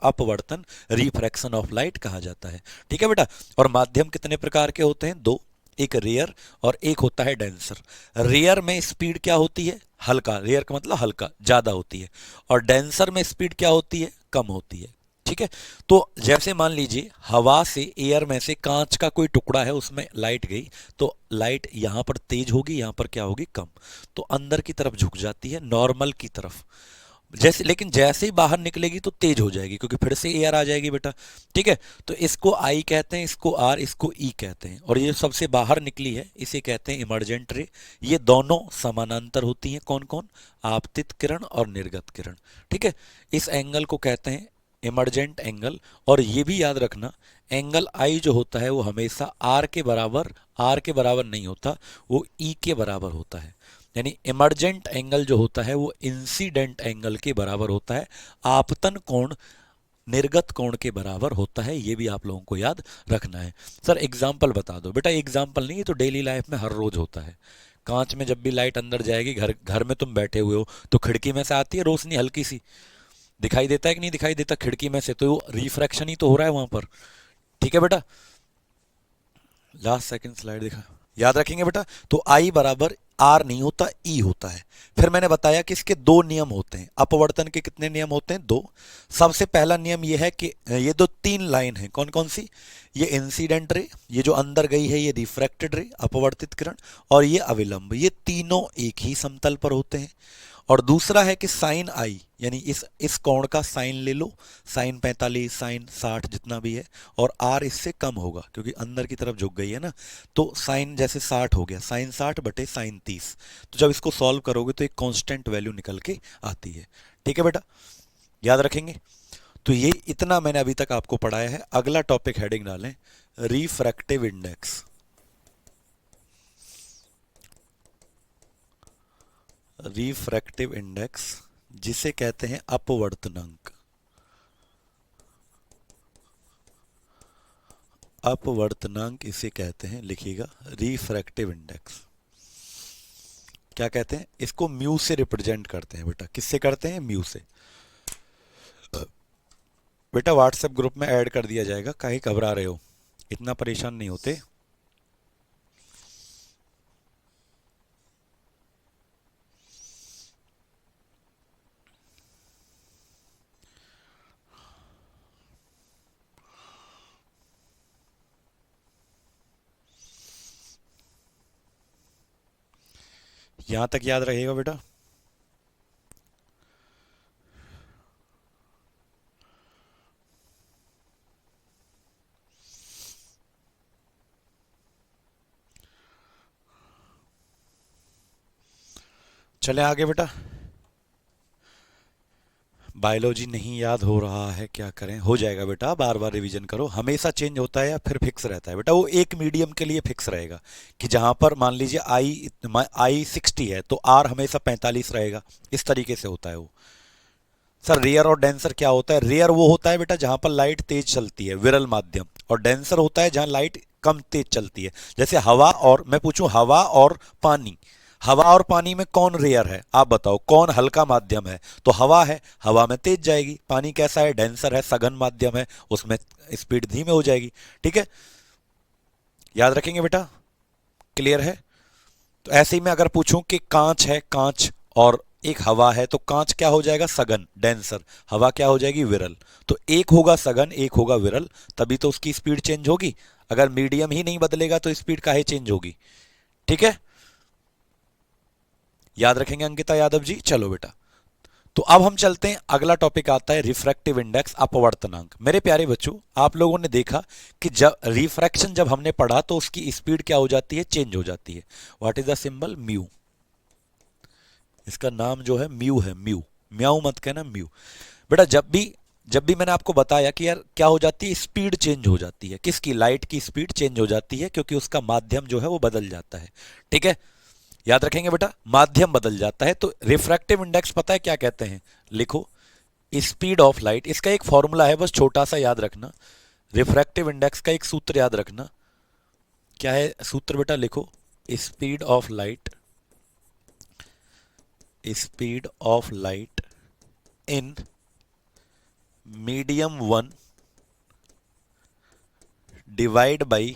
अपवर्तन, रिफ्रैक्शन ऑफ लाइट कहा जाता है। ठीक है बेटा। और माध्यम कितने प्रकार के होते हैं, दो, एक रेयर और एक होता है डेंसर। रेयर में स्पीड क्या होती है, हल्का, रेयर का मतलब हल्का, ज्यादा होती है। और डेंसर में स्पीड क्या होती है, कम होती है। ठीक है। तो जैसे मान लीजिए हवा से, एयर में से कांच का कोई टुकड़ा है, उसमें लाइट गई, तो लाइट यहां पर तेज होगी, यहां पर क्या होगी, कम। तो अंदर की तरफ झुक जाती है, नॉर्मल की तरफ। जैसे, लेकिन जैसे ही बाहर निकलेगी तो तेज हो जाएगी, क्योंकि फिर से एयर आ जाएगी बेटा। ठीक है। तो इसको आई कहते हैं, इसको आर, इसको ई कहते हैं। और ये सबसे बाहर निकली है, इसे कहते हैं इमर्जेंट रे। ये दोनों समानांतर होती हैं, कौन कौन, आपतित किरण और निर्गत किरण। ठीक है। इस एंगल को कहते हैं इमर्जेंट एंगल। और ये भी याद रखना, एंगल आई जो होता है वो हमेशा आर के बराबर नहीं होता, वो ई के बराबर होता है। यानी इमर्जेंट एंगल जो होता है वो इंसिडेंट एंगल के बराबर होता है, आपतन कोण निर्गत कोण के बराबर होता है। ये भी आप लोगों को याद रखना है। सर एग्जाम्पल बता दो, बेटा एग्जाम्पल नहीं, ये तो डेली लाइफ में हर रोज होता है। कांच में जब भी लाइट अंदर जाएगी, घर घर में तुम बैठे हुए हो तो खिड़की में से आती है रोशनी, हल्की सी दिखाई देता है कि नहीं दिखाई देता खिड़की में से, तो वो रिफ्रैक्शन ही तो हो रहा है वहां पर। ठीक है बेटा। लास्ट सेकंड स्लाइड दिखा, याद रखेंगे बेटा। तो आई बराबर आर नहीं होता, ई होता है। फिर मैंने बताया कि इसके दो नियम होते हैं, अपवर्तन के कितने नियम होते हैं, दो। सबसे पहला नियम यह है कि ये दो तीन लाइन है, कौन कौन सी, ये इंसिडेंट रे, ये जो अंदर गई है ये रिफ्रैक्टेड रे, अपवर्तित किरण, और ये अविलंब, ये तीनों एक ही समतल पर होते हैं। और दूसरा है कि साइन आई, यानी इस कोण का साइन ले लो, साइन 45, साइन 60 जितना भी है, और आर इससे कम होगा क्योंकि अंदर की तरफ झुक गई है ना। तो साइन जैसे 60 हो गया, साइन 60 बटे साइन 30। तो जब इसको सॉल्व करोगे तो एक कांस्टेंट वैल्यू निकल के आती है। ठीक है बेटा, याद रखेंगे। तो ये इतना मैंने अभी तक आपको पढ़ाया है। अगला टॉपिक हेडिंग डालें, रिफ्रैक्टिव इंडेक्स। रिफ्रैक्टिव इंडेक्स जिसे कहते हैं अपवर्तनांक, अपवर्तनांक इसे कहते हैं, लिखिएगा रिफ्रैक्टिव इंडेक्स। क्या कहते हैं इसको, म्यू से रिप्रेजेंट करते हैं बेटा। किससे करते हैं, म्यू से। बेटा व्हाट्सएप ग्रुप में ऐड कर दिया जाएगा, काहे घबरा रहे हो, इतना परेशान नहीं होते। यहां तक याद रहेगा बेटा। चले आगे बेटा। बायोलॉजी नहीं याद हो रहा है, क्या करें, हो जाएगा बेटा, बार बार रिवीजन करो। हमेशा चेंज होता है या फिर फिक्स रहता है बेटा, वो एक मीडियम के लिए फिक्स रहेगा। कि जहां पर मान लीजिए आई 60 है तो आर हमेशा 45 रहेगा, इस तरीके से होता है वो। सर रेयर और डेंसर क्या होता है, रेयर वो होता है बेटा जहां पर लाइट तेज चलती है, विरल माध्यम। और डेंसर होता है जहां लाइट कम तेज चलती है। जैसे हवा और, मैं पूछूं हवा और पानी, हवा और पानी में कौन रेयर है, आप बताओ, कौन हल्का माध्यम है, तो हवा है, हवा में तेज जाएगी। पानी कैसा है, डेंसर है, सघन माध्यम है, उसमें स्पीड धीमे हो जाएगी। ठीक है। याद रखेंगे बेटा, क्लियर है? तो ऐसे ही मैं अगर पूछूं कि कांच है, कांच और एक हवा है, तो कांच क्या हो जाएगा? सघन, डेंसर। हवा क्या हो जाएगी? विरल। तो एक होगा सघन, एक होगा विरल, तभी तो उसकी स्पीड चेंज होगी। अगर मीडियम ही नहीं बदलेगा तो स्पीड काहे चेंज होगी? ठीक है, याद रखेंगे अंकिता यादव जी। चलो बेटा, तो अब हम चलते हैं, अगला टॉपिक आता है रिफ्रैक्टिव इंडेक्स, अपवर्तनांक। मेरे प्यारे बच्चों, आप लोगों ने देखा कि जब रिफ्रैक्शन जब हमने पढ़ा तो उसकी स्पीड क्या हो जाती है? चेंज हो जाती है। What is the symbol? Mu. इसका नाम जो है म्यू है, म्यू। म्याऊ मत कहना, म्यू। बेटा जब भी मैंने आपको बताया कि यार क्या हो जाती है? स्पीड चेंज हो जाती है। किसकी? लाइट की स्पीड चेंज हो जाती है, क्योंकि उसका माध्यम जो है वो बदल जाता है। ठीक है, याद रखेंगे बेटा, माध्यम बदल जाता है। तो रिफ्रैक्टिव इंडेक्स पता है क्या कहते हैं? लिखो, स्पीड ऑफ लाइट। इसका एक फॉर्मूला है, बस छोटा सा याद रखना। रिफ्रैक्टिव इंडेक्स का एक सूत्र याद रखना। क्या है सूत्र बेटा? लिखो, speed of light, speed of light in medium one divide by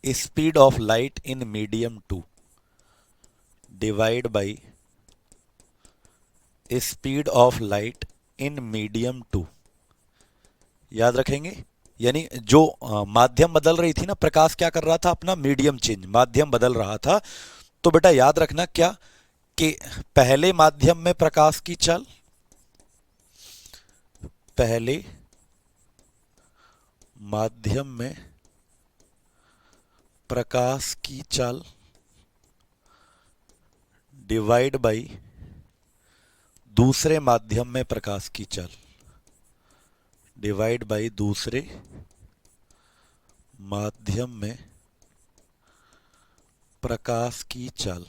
speed of light in medium two divide by speed of light in medium two. याद रखेंगे, यानी जो माध्यम बदल रही थी ना, प्रकाश क्या कर रहा था? अपना मीडियम चेंज, माध्यम बदल रहा था। तो बेटा याद रखना क्या, कि पहले माध्यम में प्रकाश की चाल, पहले माध्यम में प्रकाश की चाल डिवाइड बाई दूसरे माध्यम में प्रकाश की चाल, डिवाइड बाई दूसरे माध्यम में प्रकाश की चाल,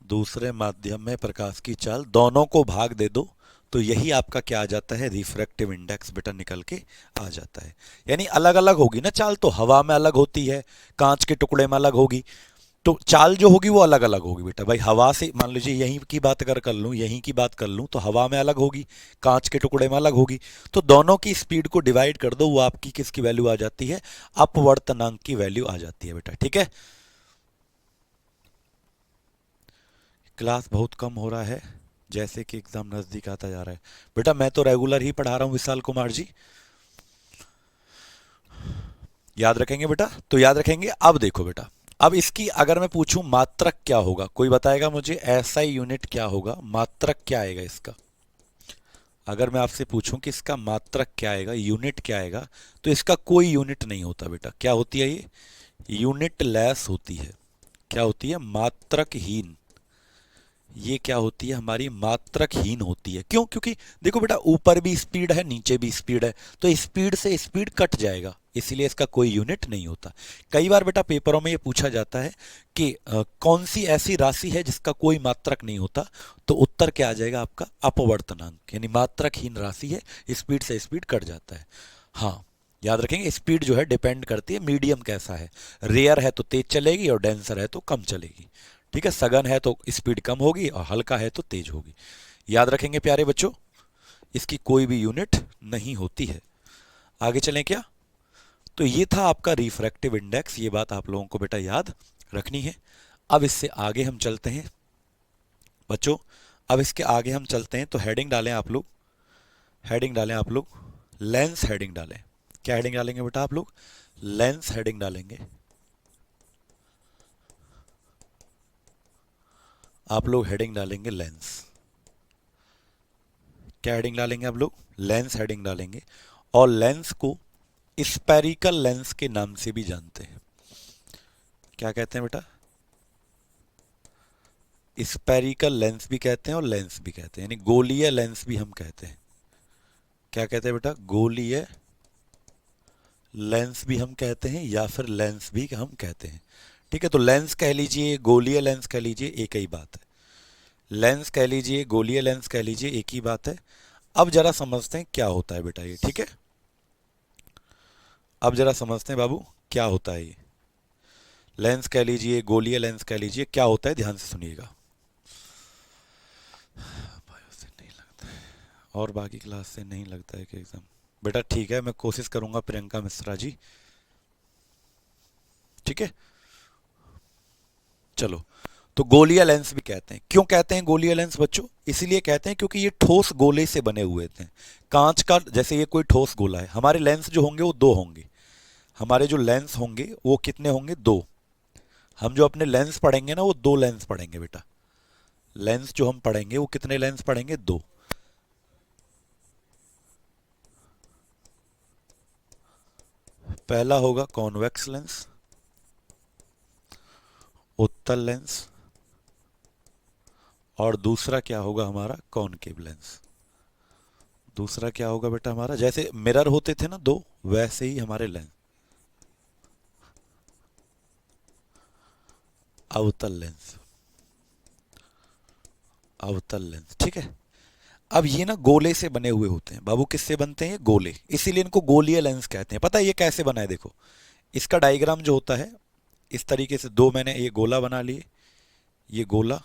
दूसरे माध्यम में प्रकाश की चाल, दोनों को भाग दे दो, तो यही आपका क्या आ जाता है? रिफ्रैक्टिव इंडेक्स बेटा निकल के आ जाता है। यानी अलग अलग होगी ना चाल, तो हवा में अलग होती है, कांच के टुकड़े में अलग होगी, तो चाल जो होगी वो अलग अलग होगी बेटा। भाई हवा से मान लीजिए यहीं की बात अगर कर लूँ, यहीं की बात कर लूँ, तो हवा में अलग होगी, कांच के टुकड़े में अलग होगी। तो दोनों की स्पीड को डिवाइड कर दो, वो आपकी किसकी वैल्यू आ जाती है? अपवर्तनांक की वैल्यू आ जाती है बेटा। ठीक है, क्लास बहुत कम हो रहा है, जैसे कि एग्जाम नजदीक आता जा रहा है। बेटा मैं तो रेगुलर ही पढ़ा रहा हूँ विशाल कुमार जी, याद रखेंगे बेटा। तो याद रखेंगे। अब देखो बेटा, अब इसकी अगर मैं पूछूं मात्रक क्या होगा, कोई बताएगा मुझे? ऐसा ही यूनिट क्या होगा? मात्रक क्या आएगा इसका? अगर मैं आपसे पूछूं कि इसका मात्रक क्या आएगा, यूनिट क्या आएगा, तो इसका कोई यूनिट नहीं होता बेटा। क्या होती है ये? यूनिट लेस होती है। क्या होती है? मात्रकहीन। ये क्या होती है? हमारी मात्रकहीन होती है। क्यों? क्योंकि देखो बेटा, ऊपर भी स्पीड है, नीचे भी स्पीड है, तो स्पीड से स्पीड कट जाएगा, इसीलिए इसका कोई यूनिट नहीं होता। कई बार बेटा पेपरों में ये पूछा जाता है कि कौन सी ऐसी राशि है जिसका कोई मात्रक नहीं होता, तो उत्तर क्या आ जाएगा आपका? अपवर्तनांक, यानी मात्रकहीन राशि है, स्पीड से स्पीड कट जाता है। हाँ, याद रखेंगे, स्पीड जो है डिपेंड करती है मीडियम कैसा है। रेयर है तो तेज चलेगी, और डेंसर है तो कम चलेगी। ठीक है, सघन है तो स्पीड कम होगी, और हल्का है तो तेज होगी। याद रखेंगे प्यारे बच्चों, इसकी कोई भी यूनिट नहीं होती है। आगे चलें क्या? तो ये था आपका रिफ्रैक्टिव इंडेक्स, ये बात आप लोगों को बेटा याद रखनी है। अब इससे आगे हम चलते हैं बच्चों, अब इसके आगे हम चलते हैं, तो हेडिंग डालें आप लोग, हेडिंग डालें आप लोग, लेंस हेडिंग डालें। क्या हेडिंग डालेंगे बेटा आप लोग? लेंस हेडिंग डालेंगे। आप लोग हेडिंग डालेंगे लेंस। क्या हेडिंग डालेंगे आप लोग? लेंस हेडिंग डालेंगे। और लेंस को स्पेरिकल लेंस के नाम से भी जानते हैं। क्या कहते हैं बेटा? स्पेरिकल लेंस भी कहते हैं और लेंस भी कहते हैं, यानी गोलीय लेंस भी हम कहते हैं। क्या कहते हैं बेटा? गोलीय लेंस भी हम कहते हैं, या फिर लेंस भी हम कहते हैं। ठीक है, तो लेंस कह लीजिए, गोलीय लेंस कह लीजिए, एक ही बात है। लेंस कह लीजिए, गोलीय लेंस कह लीजिए, एक ही बात है। अब जरा समझते हैं क्या होता है बेटा ये। ठीक है, अब जरा समझते हैं बाबू क्या होता है ये। लेंस कह लीजिए, गोलीय लेंस कह लीजिए, क्या होता है, ध्यान से सुनिएगा। और बाकी क्लास से नहीं लगता है कि एग्जाम। बेटा ठीक है, मैं कोशिश करूंगा प्रियंका मिश्रा जी। ठीक है, चलो। तो गोलीय लेंस भी कहते हैं। क्यों कहते हैं गोलीय लेंस बच्चों? इसीलिए कहते हैं क्योंकि ये ठोस गोले से बने हुए थे। कांच का, जैसे ये कोई ठोस गोला है, हमारे लेंस जो होंगे वो दो होंगे। हमारे जो लेंस होंगे वो कितने होंगे? दो। हम जो अपने लेंस पढ़ेंगे ना, वो दो लेंस पढ़ेंगे बेटा। लेंस जो हम पढ़ेंगे वो कितने लेंस पढ़ेंगे? दो। पहला होगा कॉन्वेक्स लेंस, उत्तल लेंस, और दूसरा क्या होगा हमारा? Concave lens. दूसरा क्या होगा बेटा हमारा? जैसे मिरर होते थे ना दो, वैसे ही हमारे लेंस। अवतल लेंस, अवतल लेंस, ठीक है। अब ये ना गोले से बने हुए होते हैं बाबू। किससे बनते हैं? ये गोले, इसीलिए इनको गोलीय लेंस कहते हैं। पता है ये कैसे बना है? देखो, इसका डायग्राम जो होता है इस तरीके से, दो मैंने ये गोला बना लिए, ये गोला।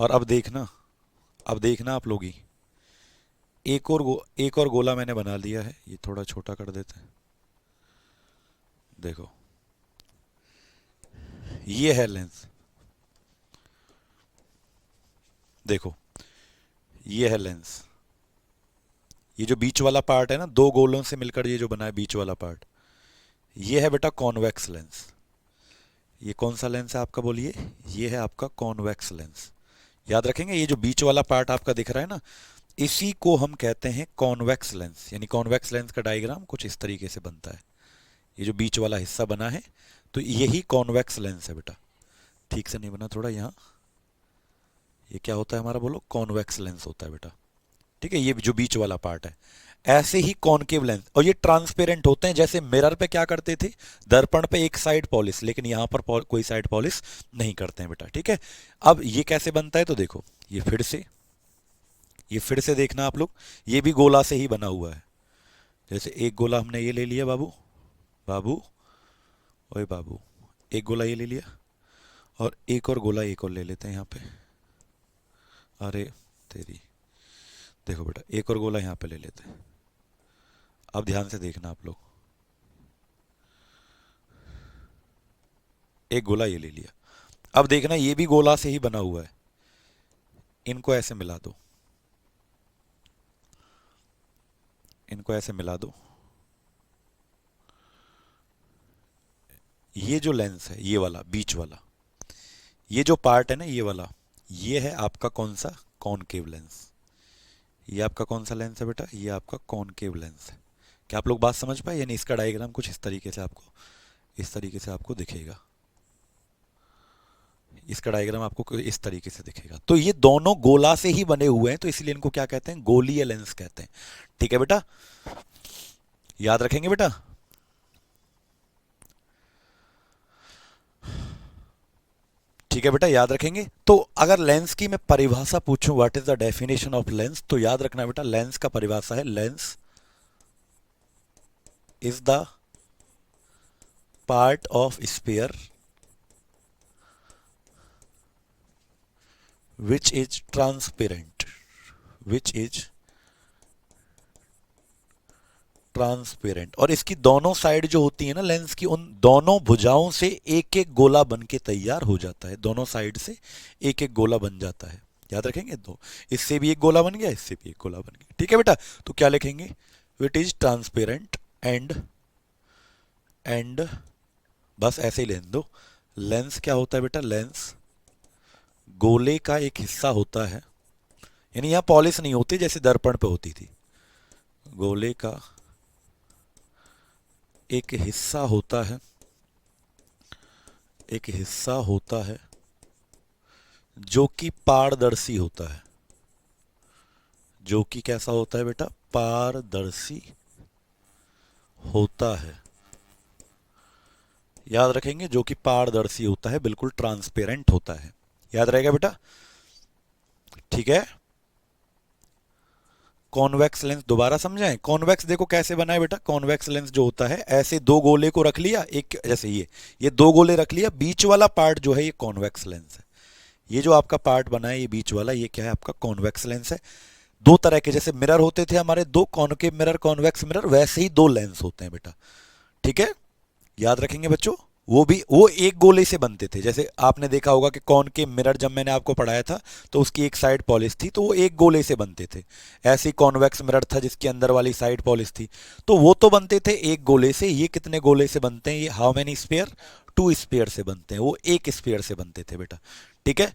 और अब देखना आप लोग ही, एक और गोला मैंने बना लिया है। ये थोड़ा छोटा कर देते हैं। देखो, ये है लेंस। देखो, ये है लेंस। ये जो बीच वाला पार्ट है ना, दो गोलों से मिलकर ये जो बना है बीच वाला पार्ट, ये है बेटा कॉन्वेक्स लेंस। ये कौन सा लेंस है आपका? बोलिए। ये है आपका कॉन्वेक्स लेंस। याद रखेंगे, ये जो बीच वाला पार्ट आपका दिख रहा है ना, इसी को हम कहते हैं कॉन्वेक्स लेंस। यानी कॉन्वेक्स लेंस का डायग्राम कुछ इस तरीके से बनता है। ये जो बीच वाला हिस्सा बना है, तो यही कॉन्वेक्स लेंस है बेटा। ठीक से नहीं बना थोड़ा यहाँ। ये क्या होता है हमारा? बोलो। कॉन्वेक्स लेंस होता है बेटा। ठीक है, ये जो बीच वाला पार्ट है। ऐसे ही कॉनकेव लेंस, और ये ट्रांसपेरेंट होते हैं। जैसे मिरर पे क्या करते थे? दर्पण पे एक साइड पॉलिश, लेकिन यहां पर कोई साइड पॉलिश नहीं करते हैं बेटा। ठीक है, अब ये कैसे बनता है? तो देखो, ये फिर से देखना आप लोग, ये भी गोला से ही बना हुआ है। जैसे एक गोला हमने ये ले लिया बाबू, बाबू, ओए बाबू, एक गोला ये ले लिया, और एक और गोला एक और ले लेते हैं यहाँ पे। अरे तेरी, देखो बेटा, एक और गोला यहाँ पे ले लेते हैं। अब ध्यान से देखना आप लोग, एक गोला ये ले लिया। अब देखना, ये भी गोला से ही बना हुआ है। इनको ऐसे मिला दो, इनको ऐसे मिला दो। ये जो लेंस है, ये वाला बीच वाला, ये जो पार्ट है ना, ये वाला, ये है आपका कौन सा? Concave lens. ये आपका कौन सा लेंस है बेटा? ये आपका कॉनकेव लेंस है। क्या आप लोग बात समझ पाए? यानी इसका डायग्राम कुछ इस तरीके से आपको दिखेगा। इसका डायग्राम आपको इस तरीके से दिखेगा। तो ये दोनों गोला से ही बने हुए हैं, तो इसलिए इनको क्या कहते हैं? गोलीय लेंस कहते हैं। ठीक है बेटा, याद रखेंगे बेटा। ठीक है बेटा, याद रखेंगे। तो अगर लेंस की मैं परिभाषा पूछूं, what is the definition of lens, तो याद रखना बेटा, लेंस का परिभाषा है, lens is the part of sphere which is transparent, which is transparent. और इसकी दोनों साइड जो होती है ना लेंस की, उन दोनों भुजाओं से एक एक गोला बन के तैयार हो जाता है। दोनों साइड से एक एक गोला बन जाता है। याद रखेंगे, दो, इससे भी एक गोला बन गया, इससे भी एक गोला बन गया। ठीक है बेटा, तो क्या लिखेंगे? इट इज ट्रांसपेरेंट एंड बस ऐसे ही लेने दो। लेंस क्या होता है बेटा? लेंस गोले का एक हिस्सा होता है। यानी यहां पॉलिश नहीं होती जैसे दर्पण पे होती थी। गोले का एक हिस्सा होता है, एक हिस्सा होता है जो कि पारदर्शी होता है। जो कि कैसा होता है बेटा? पारदर्शी होता है। याद रखेंगे, जो कि पारदर्शी होता है, बिल्कुल ट्रांसपेरेंट होता है। याद रहेगा बेटा? ठीक है। कॉन्वेक्स लेंस दोबारा समझाएं। कॉन्वेक्स देखो कैसे बना है बेटा। कॉन्वेक्स लेंस जो होता है, ऐसे दो गोले को रख लिया, एक जैसे ये दो गोले रख लिया, बीच वाला पार्ट जो है ये कॉन्वेक्स लेंस है। ये जो आपका पार्ट बना है, ये बीच वाला, ये क्या है? आपका कॉन्वेक्स लेंस है। दो तरह के, जैसे मिरर होते थे हमारे दो, कॉनकेव मिरर, कॉन्वेक्स मिरर, वैसे ही दो लेंस होते हैं बेटा। ठीक है, याद रखेंगे बच्चों। वो एक गोले से बनते थे। जैसे आपने देखा होगा कि कॉनकेव मिरर जब मैंने आपको पढ़ाया था तो उसकी एक साइड पॉलिश थी, तो वो एक गोले से बनते थे। ऐसे ही कॉन्वेक्स मिरर था जिसके अंदर वाली साइड पॉलिश थी, तो वो तो बनते थे एक गोले से। ये कितने गोले से बनते हैं? ये how many sphere? Two sphere से बनते हैं। वो एक स्पेयर से बनते थे बेटा। ठीक है,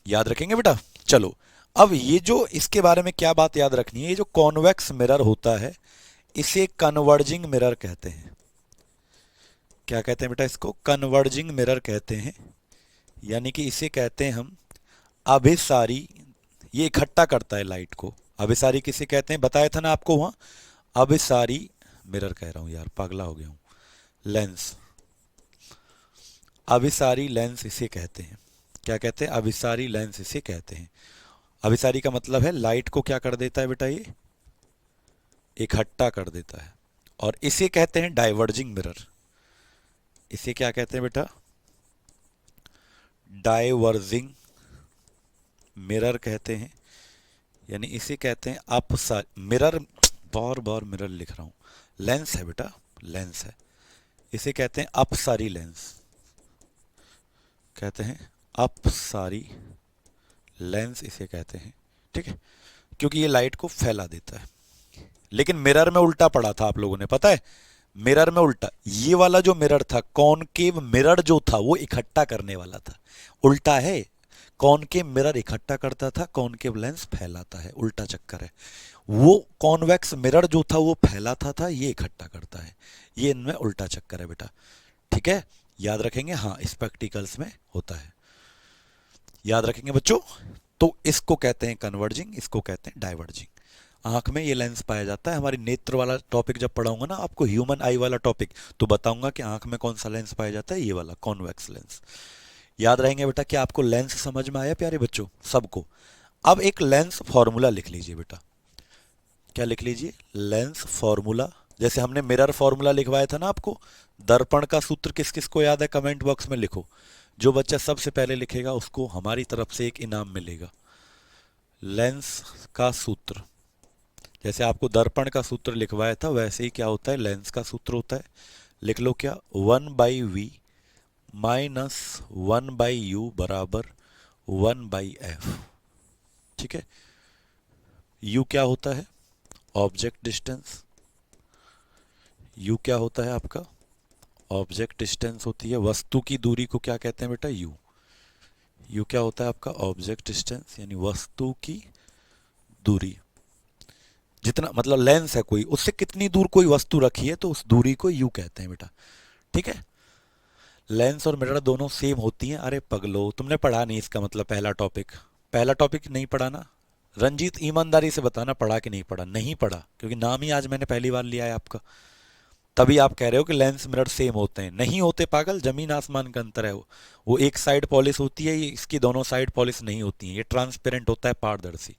याद रखेंगे बेटा। चलो, अब ये जो इसके बारे में क्या बात याद रखनी है, ये जो कॉन्वेक्स मिरर होता है इसे कन्वर्जिंग मिरर कहते हैं। क्या कहते हैं बेटा? इसको कन्वर्जिंग मिरर कहते हैं। यानी कि इसे कहते हैं हम अभिसारी। ये इकट्ठा करता है लाइट को। अभिसारी किसे कहते हैं बताया था ना आपको वहां? अभिसारी मिरर कह रहा हूं यार, पागला हो गया हूं। लेंस, अभिसारी लेंस इसे कहते हैं। क्या कहते हैं? अभिसारी लेंस इसे कहते हैं। अभिसारी का मतलब है लाइट को क्या कर देता है बेटा? ये इकट्ठा कर देता है। और इसे कहते हैं डाइवर्जिंग मिरर। इसे क्या कहते हैं बेटा? डाइवर्जिंग मिरर कहते हैं। यानी इसे कहते हैं अपसारी मिरर। बार बार मिरर लिख रहा हूं, लेंस है बेटा, लेंस है। इसे कहते हैं अपसारी लेंस, कहते हैं अपसारी लेंस इसे कहते हैं। ठीक है, क्योंकि ये लाइट को फैला देता है। लेकिन मिरर में उल्टा पड़ा था, आप लोगों ने पता है? मिरर में उल्टा, ये वाला जो मिरर था कॉनकेव मिरर जो था वो इकट्ठा करने वाला था। उल्टा है, कॉनकेव मिरर इकट्ठा करता था, कॉनकेव लेंस फैलाता है। उल्टा चक्कर है। वो कॉन्वेक्स मिरर जो था वो फैलाता था, ये इकट्ठा करता है। ये इनमें उल्टा चक्कर है बेटा। ठीक है, याद रखेंगे। हाँ, स्पेक्टिकल्स में होता है, याद रखेंगे बच्चों। तो इसको कहते हैं कन्वर्जिंग, इसको कहते हैं डाइवर्जिंग। आंख में ये लेंस पाया जाता है। हमारी नेत्र वाला टॉपिक जब पढ़ाऊंगा ना आपको, ह्यूमन आई वाला टॉपिक, तो बताऊंगा कि आंख में कौन सा लेंस पाया जाता है, ये वाला कॉन्वेक्स लेंस। याद रहेंगे बेटा। कि आपको लेंस समझ में आया प्यारे बच्चों सबको? अब एक लेंस फॉर्मूला लिख लीजिए बेटा। क्या लिख लीजिए? Lens formula. जैसे हमने मिरर फॉर्मूला लिखवाया था ना आपको। दर्पण का सूत्र किस किस को याद है? कमेंट बॉक्स में लिखो। जो बच्चा सबसे पहले लिखेगा उसको हमारी तरफ से एक इनाम मिलेगा। लेंस का सूत्र, जैसे आपको दर्पण का सूत्र लिखवाया था वैसे ही क्या होता है? लेंस का सूत्र होता है। लिख लो क्या? 1/v माइनस 1/u बराबर 1/f। ठीक है, u क्या होता है? Object distance. u क्या होता है आपका? ऑब्जेक्ट डिस्टेंस होती है। वस्तु की दूरी को क्या कहते हैं बेटा? u। u क्या होता है आपका? ऑब्जेक्ट डिस्टेंस, यानी वस्तु की दूरी। जितना मतलब लेंस है कोई, उससे कितनी दूर कोई वस्तु रखी है तो उस दूरी को u कहते हैं बेटा। ठीक है, लेंस और मिरर दोनों सेम होती हैं। अरे पगलो, तुमने पढ़ा नहीं इसका मतलब पहला टॉपिक। पहला टॉपिक नहीं पढ़ा ना? रंजीत ईमानदारी से बताना, पढ़ा कि नहीं पढ़ा? नहीं पढ़ा, क्योंकि नाम ही आज मैंने पहली बार लिया है आपका। तभी आप कह रहे हो कि लेंस मिरर सेम होते हैं। नहीं होते पागल, जमीन आसमान का अंतर है। वो एक साइड पॉलिश होती है, ये इसकी दोनों साइड पॉलिश नहीं होती है। ये ट्रांसपेरेंट होता है, पारदर्शी।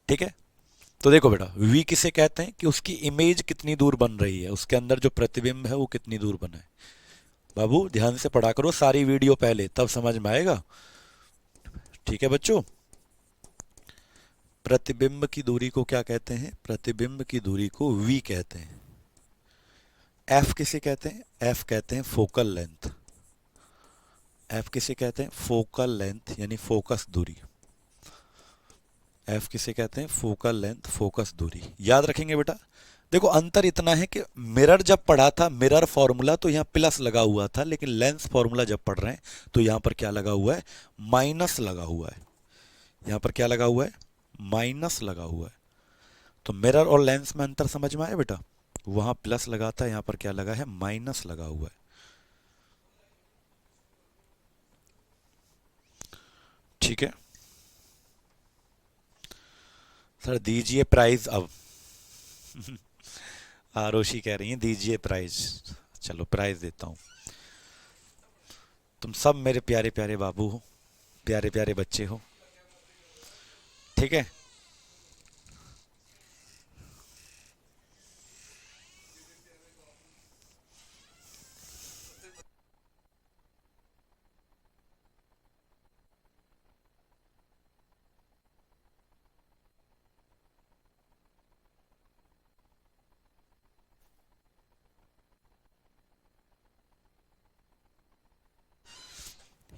ठीक है, तो देखो बेटा, वी किसे कहते हैं? कि उसकी इमेज कितनी दूर बन रही है, उसके अंदर जो प्रतिबिंब है वो कितनी दूर बना है। बाबू ध्यान से पढ़ा करो सारी वीडियो पहले, तब समझ में आएगा। ठीक है बच्चों, प्रतिबिंब की दूरी को क्या कहते हैं? प्रतिबिंब की दूरी को वी कहते हैं। एफ किसे कहते हैं? एफ कहते हैं फोकल लेंथ। एफ किसे कहते हैं? फोकल लेंथ, यानी फोकस दूरी। एफ किसे कहते हैं? फोकल लेंथ, फोकस दूरी। याद रखेंगे बेटा। देखो अंतर इतना है कि मिरर जब पढ़ा था, मिरर फॉर्मूला, तो यहाँ प्लस लगा हुआ था, लेकिन लेंस फॉर्मूला जब पढ़ रहे हैं तो यहाँ पर क्या लगा हुआ है? माइनस लगा हुआ है। यहाँ पर क्या लगा हुआ है? माइनस लगा हुआ है। तो मिरर और लेंस में अंतर समझ में आया बेटा? वहां प्लस लगा था, यहाँ पर क्या लगा है? माइनस लगा हुआ है। ठीक है सर, दीजिए प्राइज अब। आरोशी कह रही हैं दीजिए प्राइज। चलो प्राइज देता हूं। तुम सब मेरे प्यारे प्यारे बाबू हो, प्यारे प्यारे बच्चे हो। ठीक है,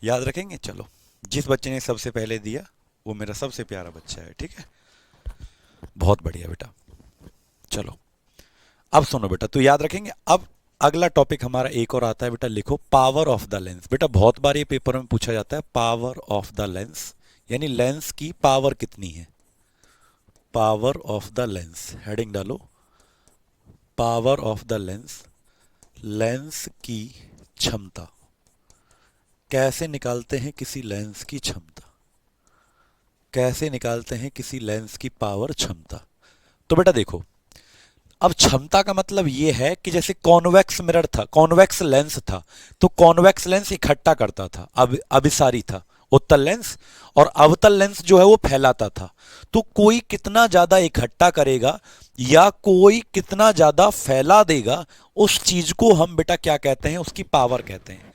याद रखेंगे। चलो, जिस बच्चे ने सबसे पहले दिया वो मेरा सबसे प्यारा बच्चा है, ठीक है। बहुत बढ़िया बेटा। चलो अब सुनो बेटा, तो याद रखेंगे। अब अगला टॉपिक हमारा एक और आता है बेटा, लिखो पावर ऑफ द लेंस। बेटा बहुत बार ये पेपर में पूछा जाता है, पावर ऑफ द लेंस यानी लेंस की पावर कितनी है। Power of the lens, heading डालो, power of the lens, lens की क्षमता। कैसे निकालते हैं किसी लेंस की क्षमता, कैसे निकालते हैं किसी लेंस की पावर, क्षमता। तो बेटा देखो, अब क्षमता का मतलब ये है कि जैसे कॉन्वेक्स मिरर था, कॉन्वेक्स लेंस था, तो कॉन्वेक्स लेंस इकट्ठा करता था, अब अभिसारी था उत्तल लेंस, और अवतल लेंस जो है वो फैलाता था। तो कोई कितना ज्यादा इकट्ठा करेगा या कोई कितना ज्यादा फैला देगा, उस चीज को हम बेटा क्या कहते हैं, उसकी पावर कहते हैं।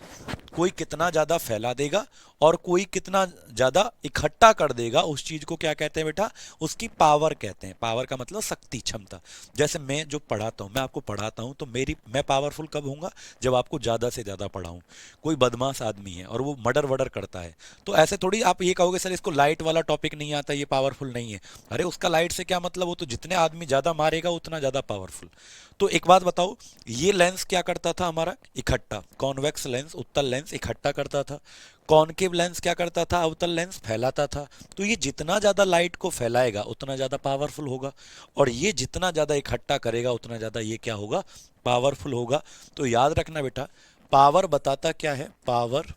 कोई कितना ज्यादा फैला देगा और कोई कितना ज्यादा इकट्ठा कर देगा, उस चीज को क्या कहते हैं बेटा, उसकी पावर कहते हैं। पावर का मतलब शक्ति, क्षमता। जैसे मैं जो पढ़ाता हूं, मैं आपको पढ़ाता हूं, तो मैं पावरफुल कब होऊंगा, जब आपको ज्यादा से ज्यादा पढ़ाऊं। कोई बदमाश आदमी है और वो मर्डर वर्डर करता है, तो ऐसे थोड़ी आप ये कहोगे सर इसको लाइट वाला टॉपिक नहीं आता, ये पावरफुल नहीं है। अरे उसका लाइट से क्या मतलब, वो तो जितने आदमी ज्यादा मारेगा उतना ज्यादा पावरफुल। तो एक बात बताओ, ये लेंस क्या करता था हमारा, इकट्ठा। कॉन्वेक्स लेंस, उत्तल लेंस इकट्ठा करता था। कॉनकेव लेंस क्या करता था, अवतल लेंस फैलाता था। तो ये जितना ज्यादा लाइट को फैलाएगा उतना ज्यादा पावरफुल होगा, और ये जितना ज्यादा इकट्ठा करेगा उतना ज्यादा ये क्या होगा, पावरफुल होगा। तो याद रखना बेटा, पावर बताता क्या है, power,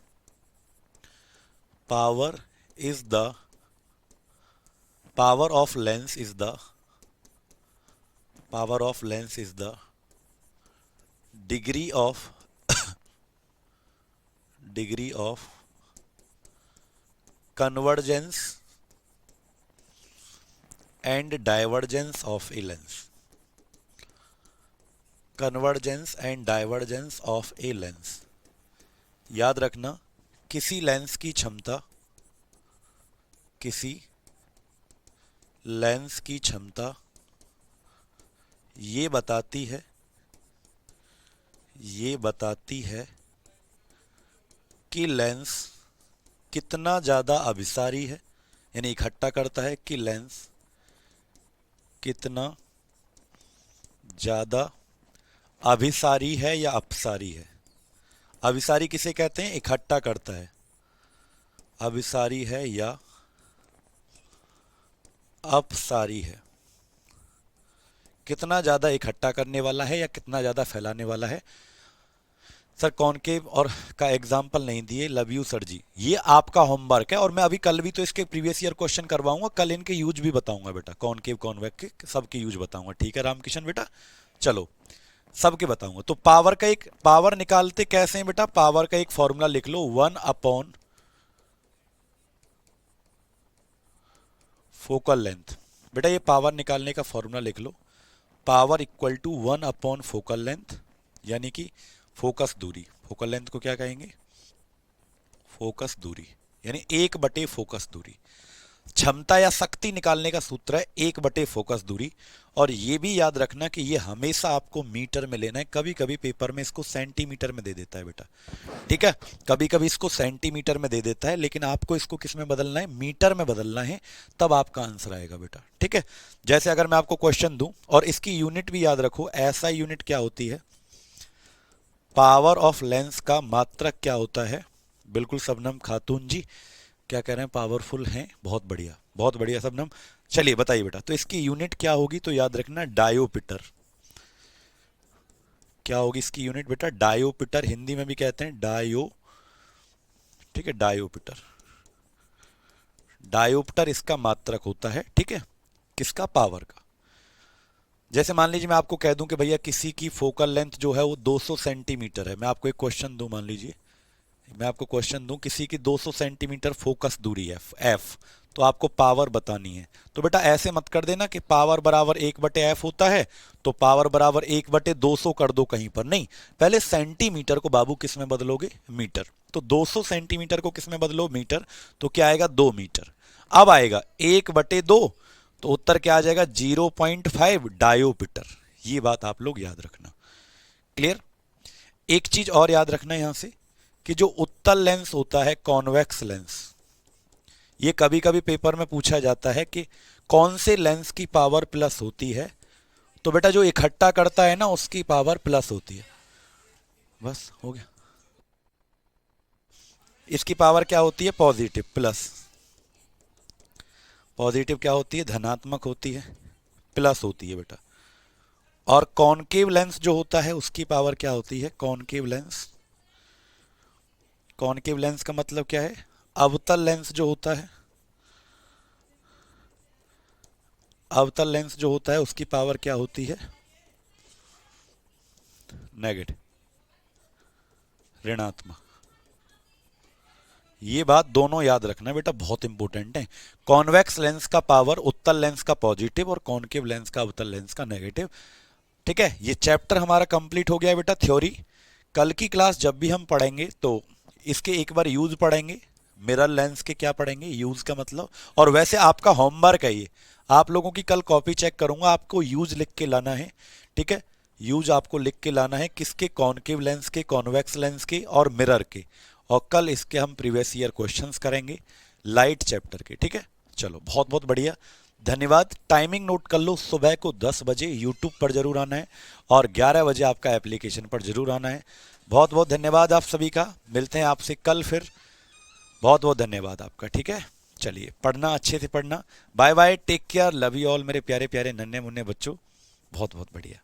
power is the, power of lens is the, power of lens is the degree of, degree of convergence and divergence of a lens, convergence and divergence of a lens। याद रखना, किसी lens की क्षमता, किसी lens की क्षमता ये बताती है, ये बताती है कि लेंस कितना ज्यादा अभिसारी है, यानी इकट्ठा करता है, कि लेंस कितना ज्यादा अभिसारी है या अपसारी है। अभिसारी किसे कहते हैं, इकट्ठा करता है, अभिसारी है या अपसारी है। कितना ज्यादा इकट्ठा करने वाला है या कितना ज्यादा फैलाने वाला है। सर कॉनकेव और का एग्जाम्पल नहीं दिए, लव यू सर जी, ये आपका होमवर्क है, और मैं अभी कल भी तो इसके प्रीवियस ईयर क्वेश्चन करवाऊंगा, कल इनके यूज भी बताऊंगा बेटा, कॉनकेव कॉन्वेक्स के सबके यूज बताऊंगा, ठीक है रामकिशन बेटा। चलो सबके बताऊंगा। तो पावर का एक, पावर निकालते कैसे हैं बेटा, पावर का एक फॉर्मूला लिख लो, 1/, फोकल लेंथ। बेटा ये पावर निकालने का फॉर्मूला लिख लो, power equal to 1/, focal length, यानी कि फोकस दूरी। फोकल लेंथ को क्या कहेंगे, फोकस दूरी, यानी 1/, फोकस दूरी। क्षमता या शक्ति निकालने का सूत्र है 1/, फोकस दूरी। और ये भी याद रखना कि ये हमेशा आपको मीटर में लेना है, कभी कभी पेपर में इसको सेंटीमीटर में दे देता है बेटा, ठीक है, कभी कभी इसको सेंटीमीटर में दे देता है, लेकिन आपको इसको किस में बदलना है, मीटर में बदलना है, तब आपका आंसर आएगा बेटा, ठीक है। जैसे अगर मैं आपको क्वेश्चन दूं, और इसकी यूनिट भी याद रखो, ऐसा यूनिट क्या होती है, पावर ऑफ लेंस का मात्रक क्या होता है। बिल्कुल शबनम खातून जी क्या कह रहे हैं, पावरफुल हैं, बहुत बढ़िया शबनम। चलिए बताइए बेटा, तो इसकी यूनिट क्या होगी, तो याद रखना डायोपीटर। क्या होगी इसकी यूनिट बेटा, डायोपीटर, हिंदी में भी कहते हैं डायो, ठीक है, डायोपीटर। डायोप्टर इसका मात्रक होता है, ठीक है, किसका, पावर का। जैसे मान लीजिए मैं आपको कह दूं कि भैया किसी की फोकल लेंथ जो है वो 200 सेंटीमीटर है, मैं आपको एक क्वेश्चन दूं, मान लीजिए मैं आपको क्वेश्चन दूं, किसी की 200 सेंटीमीटर फोकस दूरी है एफ, तो आपको पावर बतानी है। तो बेटा ऐसे मत कर देना कि पावर बराबर 1/f होता है, तो पावर बराबर 1/200 कर दो कहीं पर, नहीं, पहले सेंटीमीटर को बाबू किस में बदलोगे, मीटर। तो 200 सेंटीमीटर को किस में बदलो, मीटर, तो क्या आएगा, 2 मीटर। अब आएगा 1/2, तो उत्तर क्या आ जाएगा, 0.5 डायोपीटर। ये बात आप लोग याद रखना, क्लियर। एक चीज और याद रखना यहां से, कि जो उत्तल लेंस होता है, कॉन्वेक्स लेंस, ये कभी कभी पेपर में पूछा जाता है कि कौन से लेंस की पावर प्लस होती है, तो बेटा जो इकट्ठा करता है ना उसकी पावर प्लस होती है। बस हो गया। इसकी पावर क्या होती है? Positive, plus. पॉजिटिव क्या होती है? धनात्मक होती है, प्लस होती है बेटा। और कॉनकेव लेंस जो होता है उसकी पावर क्या होती है? कॉनकेव लेंस, कॉनकेव लेंस का मतलब क्या है? अवतल लेंस जो होता है, अवतल लेंस जो होता है उसकी पावर क्या होती है? नेगेटिव, ऋणात्मक। ये बात दोनों याद रखना बेटा, बहुत इंपॉर्टेंट है। कॉन्वेक्स लेंस का पावर उत्तल लेंस का पॉजिटिव और कॉनकेव लेंस का अवतल लेंस का नेगेटिव। ठीक है, ये चैप्टर हमारा कंप्लीट हो गया बेटा, थ्योरी। कल की क्लास जब भी हम पढ़ेंगे तो इसके एक बार यूज पढ़ेंगे, मिरर लेंस के क्या पढ़ेंगे, यूज का मतलब। और वैसे आपका होमवर्क है ये, आप लोगों की कल कॉपी चेक करूंगा, आपको यूज लिख के लाना है। ठीक है, यूज आपको लिख के लाना है, किसके? कॉनकेव लेंस के, कॉन्वेक्स लेंस के और मिरर के। और कल इसके हम प्रीवियस ईयर क्वेश्चंस करेंगे लाइट चैप्टर के। ठीक है, चलो बहुत बहुत बढ़िया, धन्यवाद। टाइमिंग नोट कर लो, सुबह को 10 बजे यूट्यूब पर जरूर आना है और 11 बजे आपका एप्लीकेशन पर जरूर आना है। बहुत बहुत धन्यवाद आप सभी का, मिलते हैं आपसे कल फिर। बहुत बहुत धन्यवाद आपका। ठीक है, चलिए पढ़ना, अच्छे से पढ़ना। Bye bye, take care, love you all मेरे प्यारे प्यारे नन्हे मुन्ने बच्चों। बहुत बहुत बढ़िया।